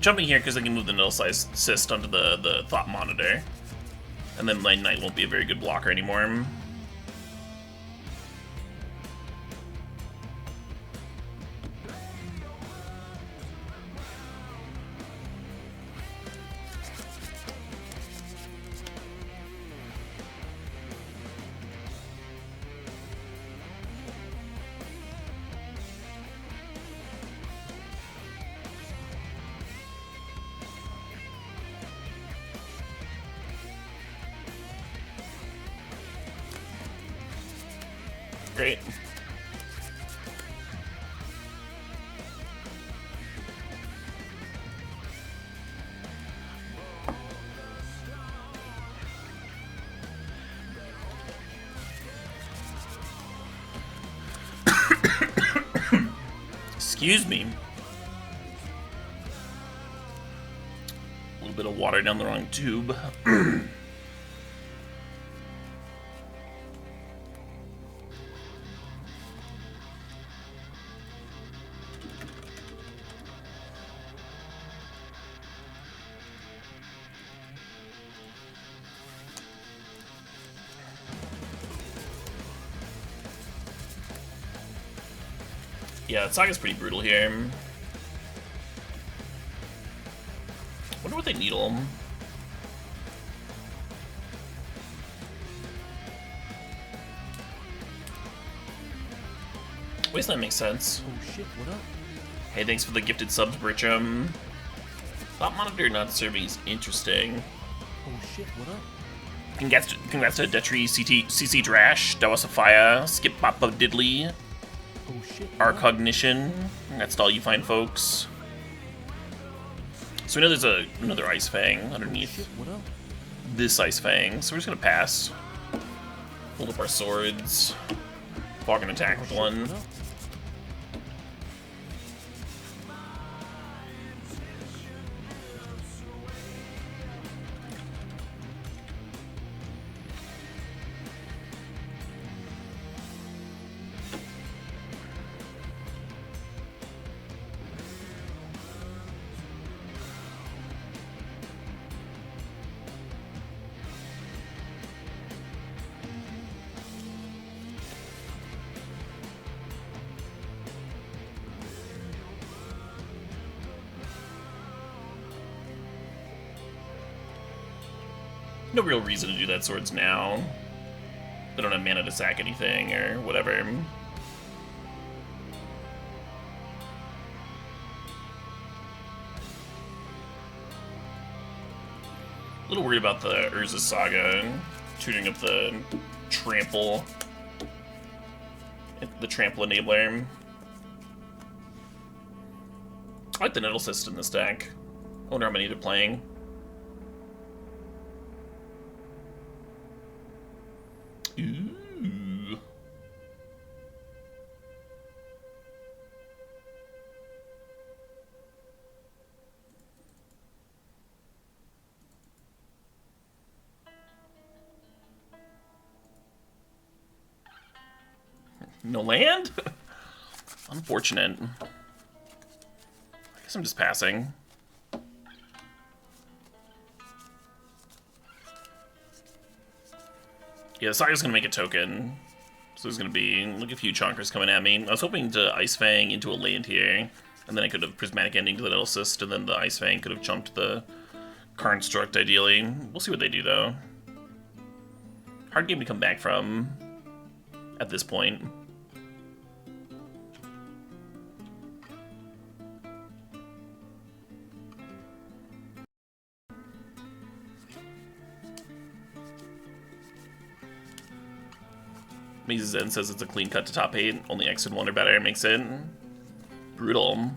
Jumping here because I can move the null size cyst onto the thought monitor. And then my knight won't be a very good blocker anymore. Great. Excuse me. A little bit of water down the wrong tube. Yeah, Saga's pretty brutal here. Wonder what they needle him. Wasteland makes sense. Oh shit, what up? Hey, thanks for the gifted subs, Bertram. Thought Monitor not serving is interesting. Oh shit, what up? Congrats to Detri, CC Drash, Dawasafaya, Skip Papa Diddley, Oh shit, Our what up? Cognition. That's all you find, folks. So we know there's another Ice Fang Oh underneath shit, what up? this Ice Fang, so we're just gonna pass. Hold up our swords. Fog and attack with one. What up? No real reason to do that swords now. They don't have mana to sack anything or whatever. A little worried about the Urza Saga shooting up the trample enabler. I like the Nettle Cyst in this deck. I wonder how many they're playing. Ooh. No land? Unfortunate. I guess I'm just passing. Yeah, Saga's gonna make a token. So there's gonna be like a few chonkers coming at me. I was hoping to Ice Fang into a land here, and then I could have Prismatic Ending to the Nettle Cyst, and then the Ice Fang could have chumped the Construct ideally. We'll see what they do though. Hard game to come back from at this point. Mrs. Zen says it's a clean cut to top 8. Only X and Wonder Better makes it brutal.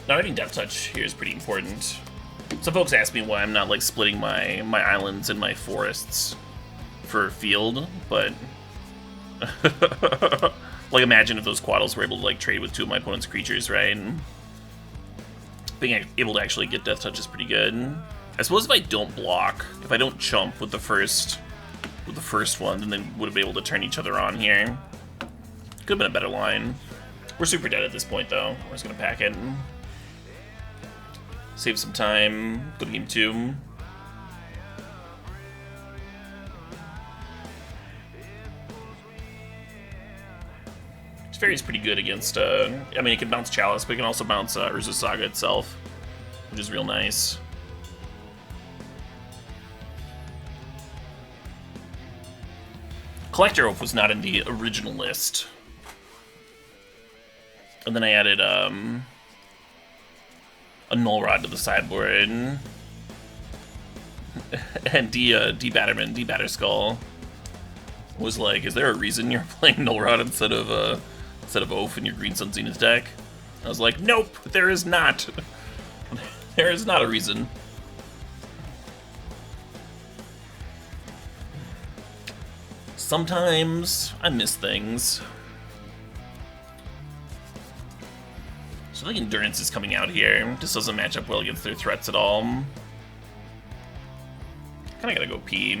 Not having Death Touch here is pretty important. Some folks ask me why I'm not like splitting my islands and my forests for field, but like imagine if those Quaddles were able to like trade with 2 of my opponent's creatures, right? Being able to actually get Death Touch is pretty good. I suppose if I don't block, if I don't chump with the first one, then they would have been able to turn each other on here. Could have been a better line. We're super dead at this point though. We're just gonna pack it. Save some time. Go to game 2. This Fairy's pretty good against, I mean, it can bounce Chalice, but it can also bounce Urza Saga itself, which is real nice. Collector Oath was not in the original list. And then I added, a Null Rod to the sideboard. And D Batterskull was like, is there a reason you're playing Null Rod instead of Oath in your Green Sun Zenith deck? I was like, nope, there is not. There is not a reason. Sometimes I miss things. So I think Endurance is coming out here. Just doesn't match up well against their threats at all. Kinda gotta go pee.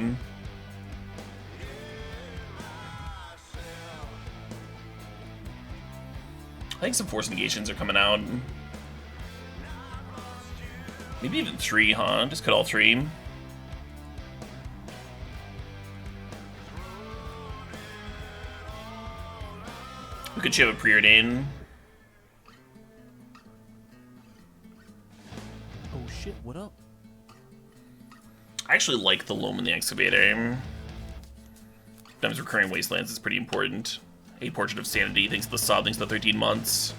I think some Force Negations are coming out. Maybe even 3, huh? Just cut all 3. We could shove a Preordain. Oh shit, what up? I actually like the Loam and the Excavator. Sometimes Recurring Wastelands is pretty important. A Portrait of Sanity, thanks to the sub, thanks to the 13 months.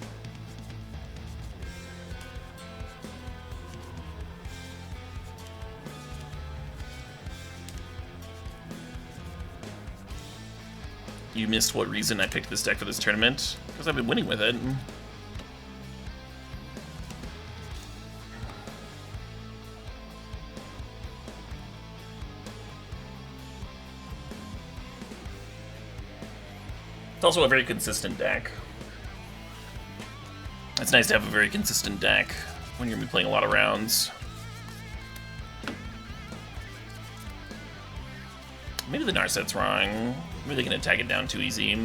You missed what reason I picked this deck for this tournament? Because I've been winning with it. It's also a very consistent deck. It's nice to have a very consistent deck when you're gonna be playing a lot of rounds. Maybe the Narset's wrong. Maybe they can attack it down too easy.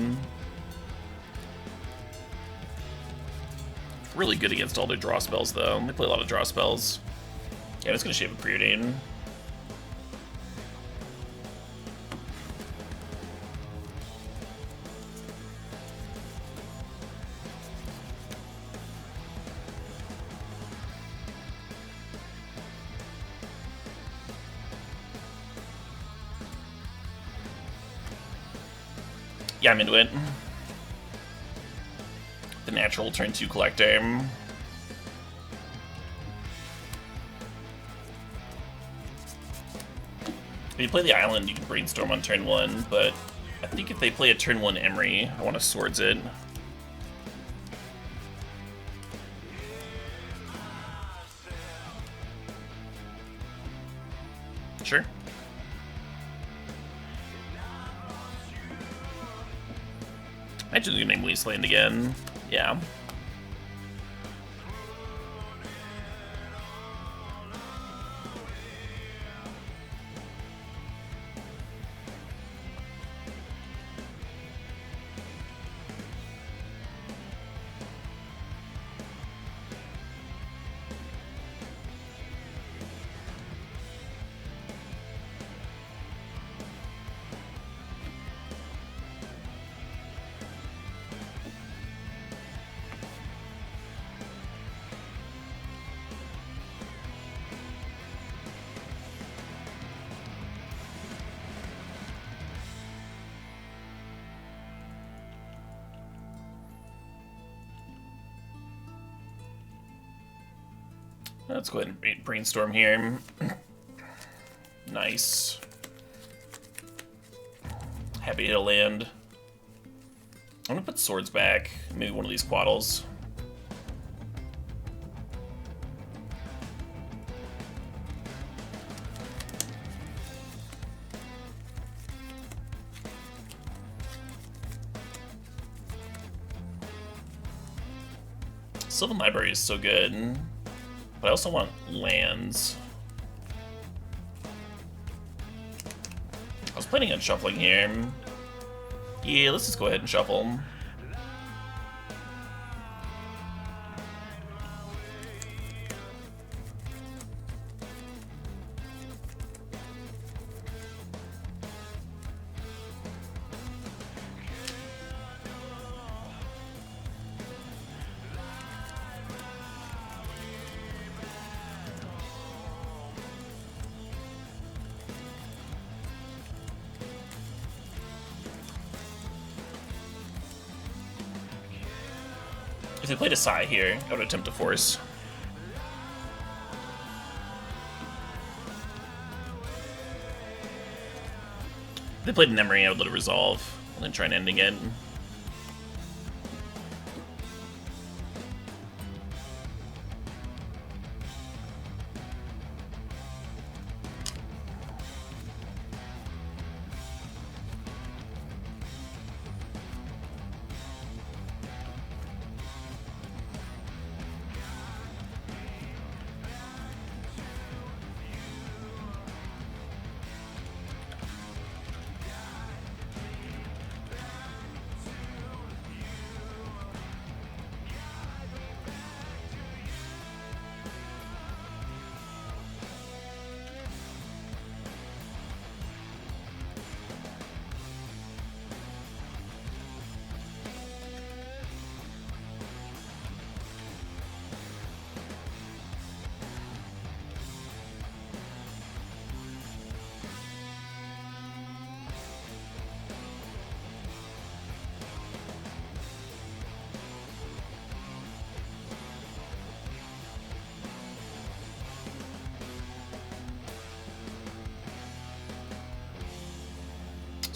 Really good against all their draw spells, though. They play a lot of draw spells. Yeah, I'm just gonna shave a Preordain. Yeah, I'm into it. The natural turn 2 collector. If you play the island, you can brainstorm on turn 1, but I think if they play a turn 1 Emery, I want to swords it. Sure. Imagine the name Wasteland again. Yeah. Let's go ahead and brainstorm here. Nice. Happy to hit a land. I'm gonna put swords back. Maybe one of these quaddles. Sylvan Library is so good. But I also want lands. I was planning on shuffling here. Yeah, let's just go ahead and shuffle. If they played a Sai here, I would attempt to force. If they played an Emery, I would let it resolve, and then try and end again.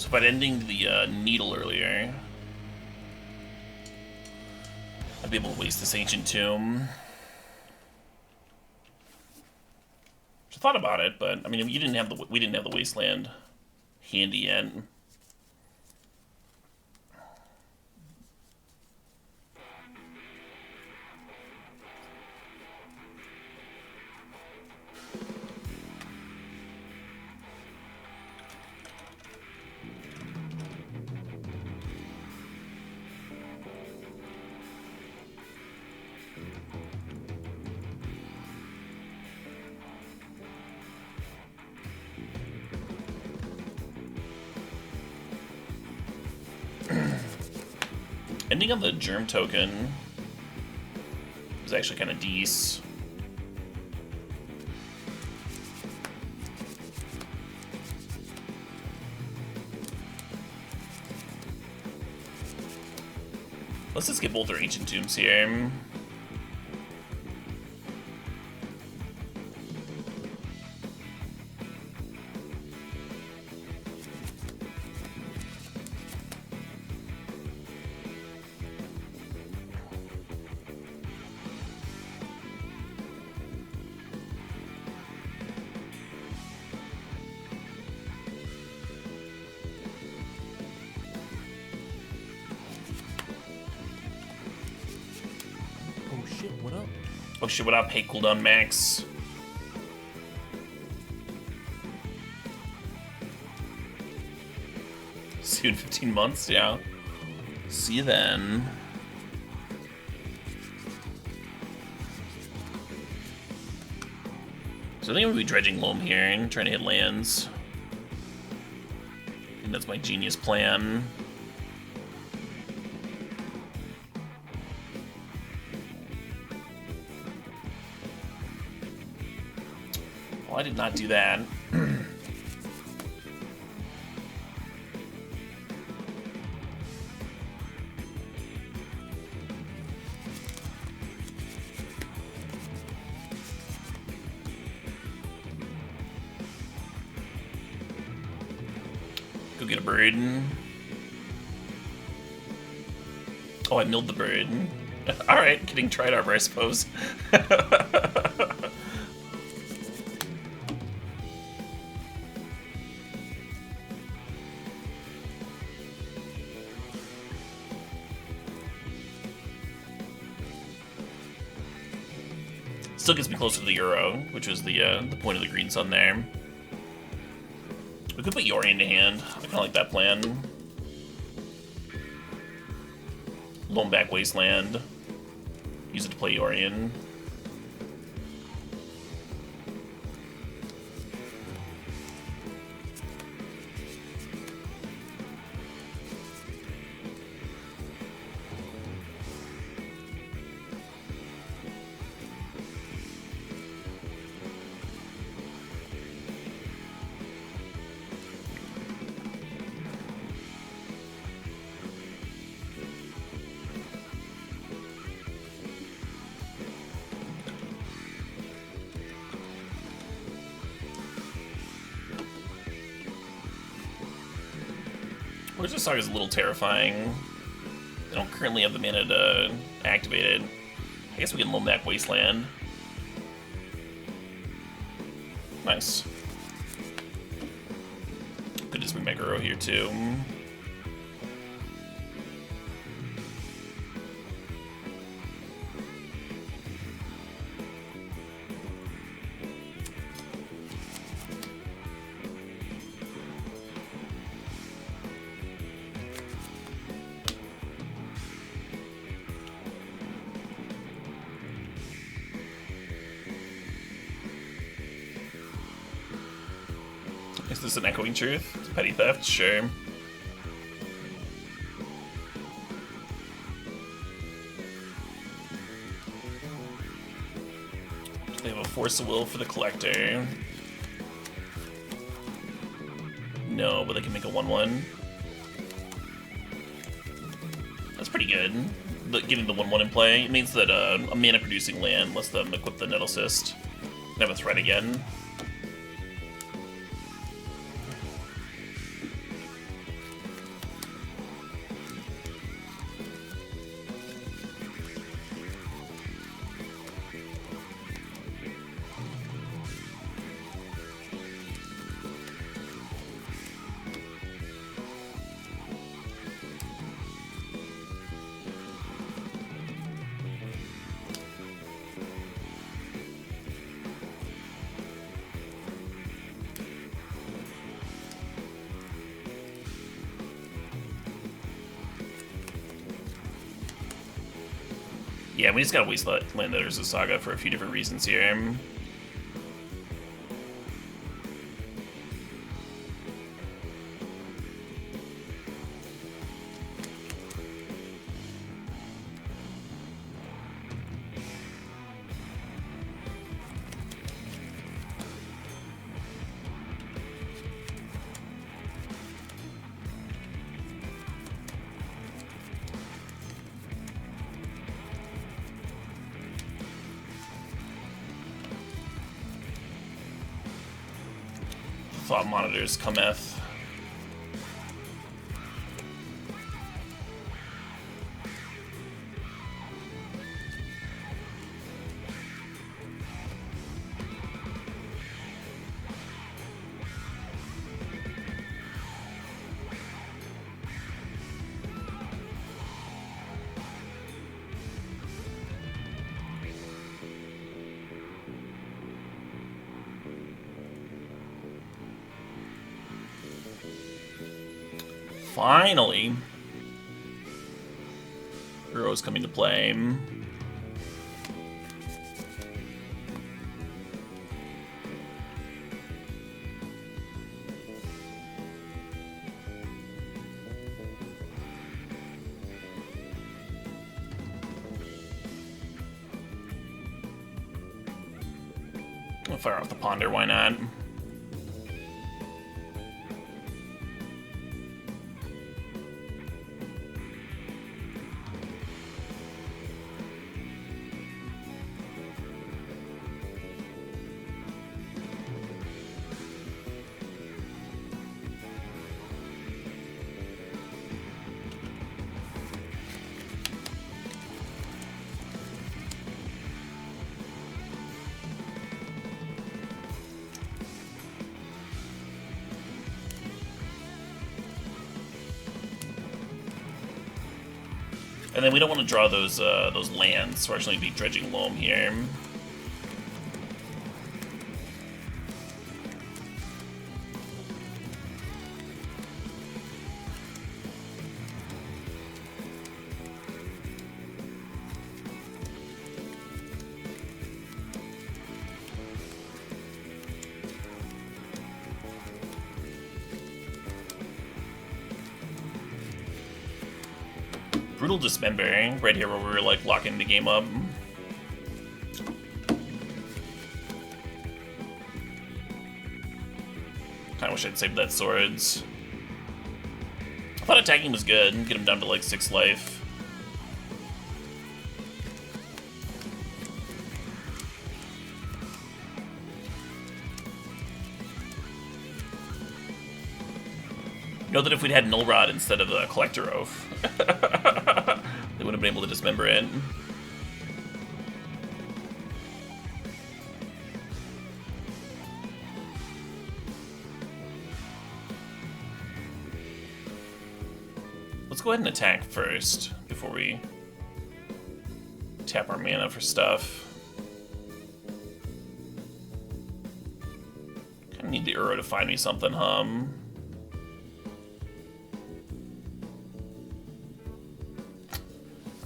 So if I'd ending the needle earlier, I'd be able to waste this ancient tomb. I thought about it, but I mean, we didn't have the wasteland handy yet. Ending on the germ token was actually kind of decent. Let's just get both our ancient tombs here. What up? Oh shit, what up? Hey, cooldown max. See you in 15 months, yeah. See you then. So I think I'm gonna be dredging loam here and trying to hit lands. I think that's my genius plan. I did not do that. Go get a bird. Oh, I milled the bird. Alright, getting tried arbor, I suppose. Still gets me closer to the Euro, which was the point of the green sun there. We could put Yori into hand. I kind of like that plan. Loam back Wasteland. Use it to play Yorian. Where's Saga is a little terrifying. I don't currently have the mana to activate it. I guess we can loam back Wasteland. Nice. Could just bring my Guro here too. Is this an echoing truth? Petty theft? Sure. They have a force of will for the collector. No, but they can make a 1/1. That's pretty good. Getting the 1/1 in play, it means that a mana producing land lets them equip the Nettle Cyst and have a threat again. Yeah, we just gotta waste land that Urza Saga for a few different reasons here. Thought monitors cometh. Finally, Hero's coming to play. I'll fire off the Ponder, why not? And then we don't want to draw those lands, so we're actually going to be dredging loam here. Brutal Dismembering, right here where we were like locking the game up. Kinda wish I'd saved that swords. I thought attacking was good, get him down to like 6 life. Know that if we'd had Null Rod instead of the Collector Oath, they would have been able to dismember it. Let's go ahead and attack first before we tap our mana for stuff. Kinda need the Uro to find me something,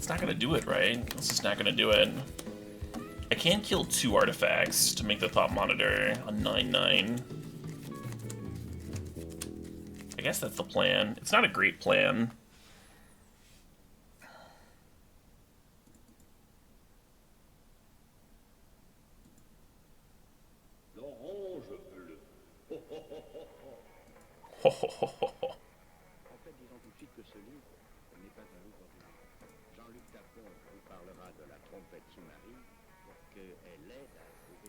Not gonna do it, right? It's just not gonna do it. I can kill 2 artifacts to make the Thought Monitor a 9/9. I guess that's the plan. It's not a great plan. Ho ho ho ho ho.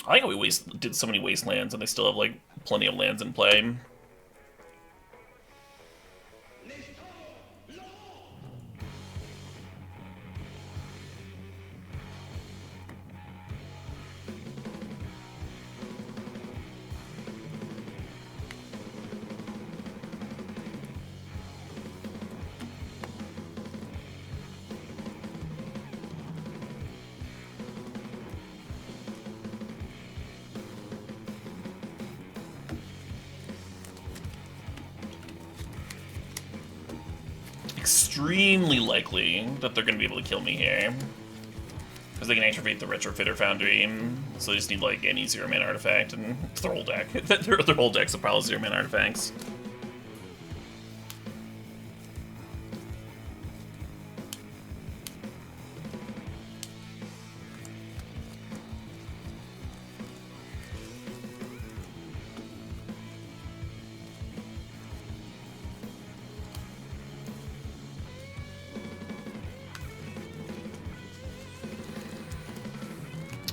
I like how we did so many wastelands and they still have like plenty of lands in play. Extremely likely that they're going to be able to kill me here. Because they can activate the Retrofitter Foundry, so they just need like any 0-mana artifact, and it's their whole deck. their whole deck's a pile of 0-mana artifacts.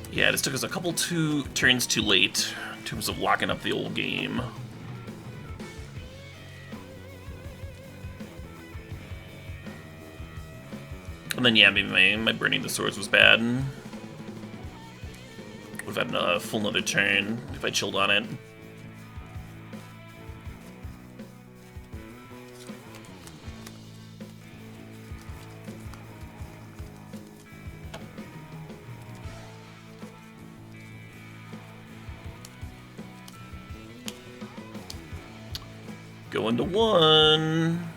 Yeah, this took us a couple turns too late in terms of locking up the old game. And then, yeah, maybe my burning the swords was bad. Would have had a full another turn if I chilled on it. Going to 1.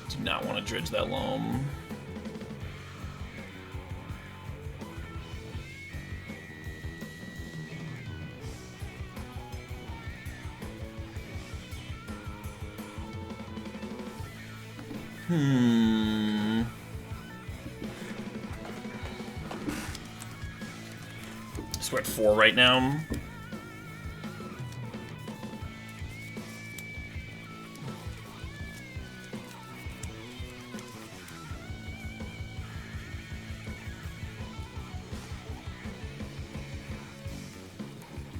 Do not want to dredge that loam. So we're at 4 right now.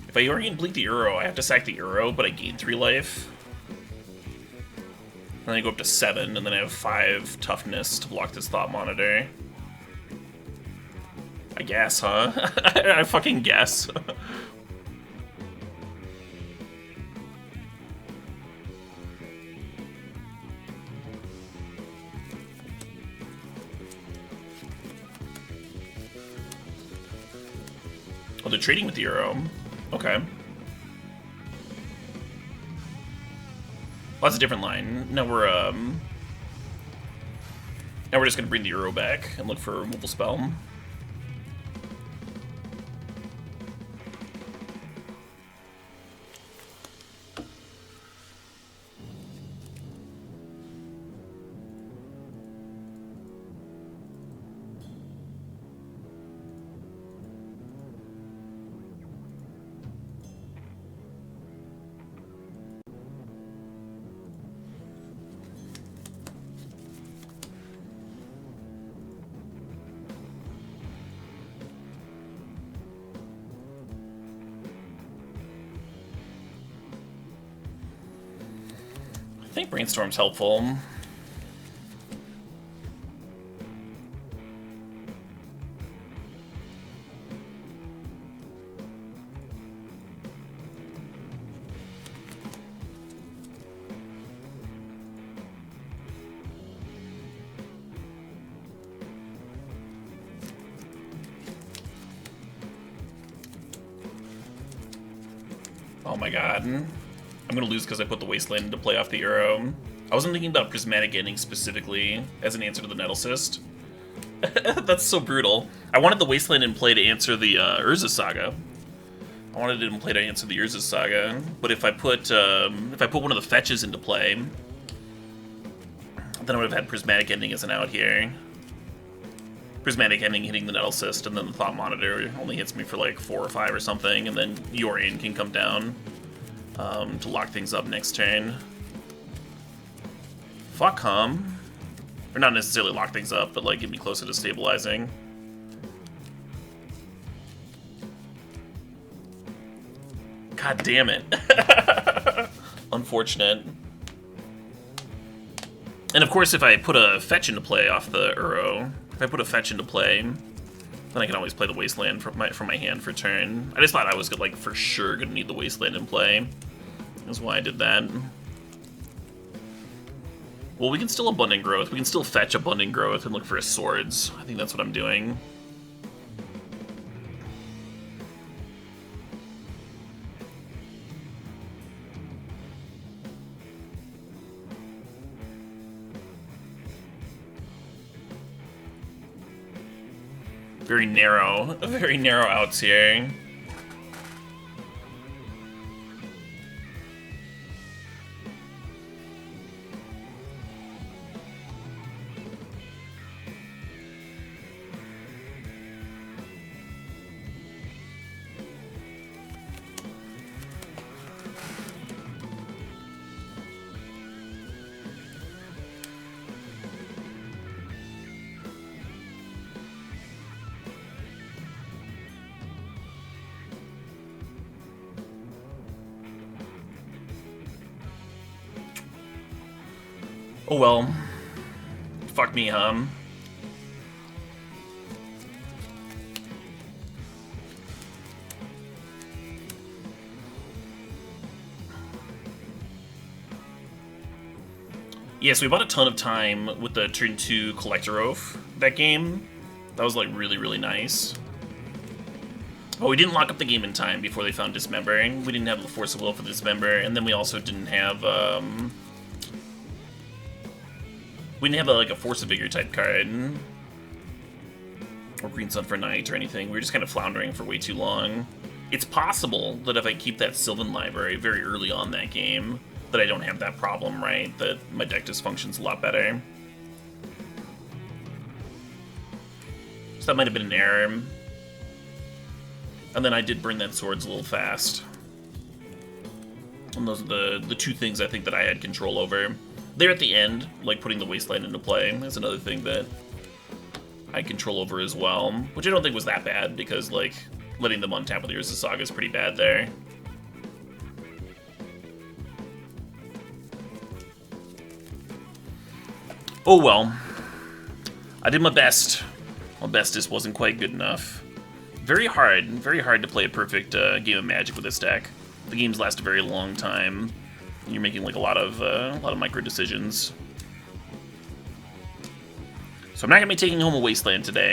If I Yorian Bleak the Uro, I have to sack the Uro, but I gain 3 life. And then I go up to 7, and then I have 5 toughness to block this Thought Monitor. I guess, huh? I fucking guess. Oh, they're trading with the Euro. Okay. Well, that's a different line. Now we're just gonna bring the Euro back and look for a removal spell. I think Brainstorm's helpful. Oh my god. I'm gonna lose because I put the Wasteland into play off the Euro. I wasn't thinking about Prismatic Ending specifically as an answer to the Nettle Cyst. That's so brutal. I wanted the Wasteland in play to answer the Urza Saga. I wanted it in play to answer the Urza Saga, but if I put one of the fetches into play, then I would have had Prismatic Ending as an out here. Prismatic Ending hitting the Nettle Cyst, and then the Thought Monitor only hits me for like 4 or 5 or something, and then Yorian can come down to lock things up next turn. Fuck hum. Or not necessarily lock things up, but like get me closer to stabilizing. God damn it. Unfortunate. And of course, if I put a fetch into play off the Uro, if I put a fetch into play, then I can always play the Wasteland from my hand for turn. I just thought I was like for sure gonna need the Wasteland in play. That's why I did that. Well, we can still Abundant Growth. We can still fetch Abundant Growth and look for his swords. I think that's what I'm doing. Very narrow outs here. Oh well. Fuck me, hum. Yes, we bought a ton of time with the turn 2 Collector Oath that game. That was like really nice. Oh, we didn't lock up the game in time before they found Dismembering. We didn't have the Force of Will for Dismember, and then we also didn't have we didn't have like a Force of Vigor type card. Or Green Sun for Night or anything. We were just kind of floundering for way too long. It's possible that if I keep that Sylvan library very early on that game, that I don't have that problem, right? That my deck just functions a lot better. So that might have been an error. And then I did burn that Swords a little fast. And those are the two things I think that I had control over. There at the end, like putting the Wasteland into play, is another thing that I control over as well. Which I don't think was that bad, because like letting them untap with Heroes of Saga is pretty bad there. Oh well. I did my best. My bestest wasn't quite good enough. Very hard to play a perfect game of Magic with this deck. The games last a very long time. You're making like a lot of micro decisions. So I'm not gonna be taking home a Wasteland today.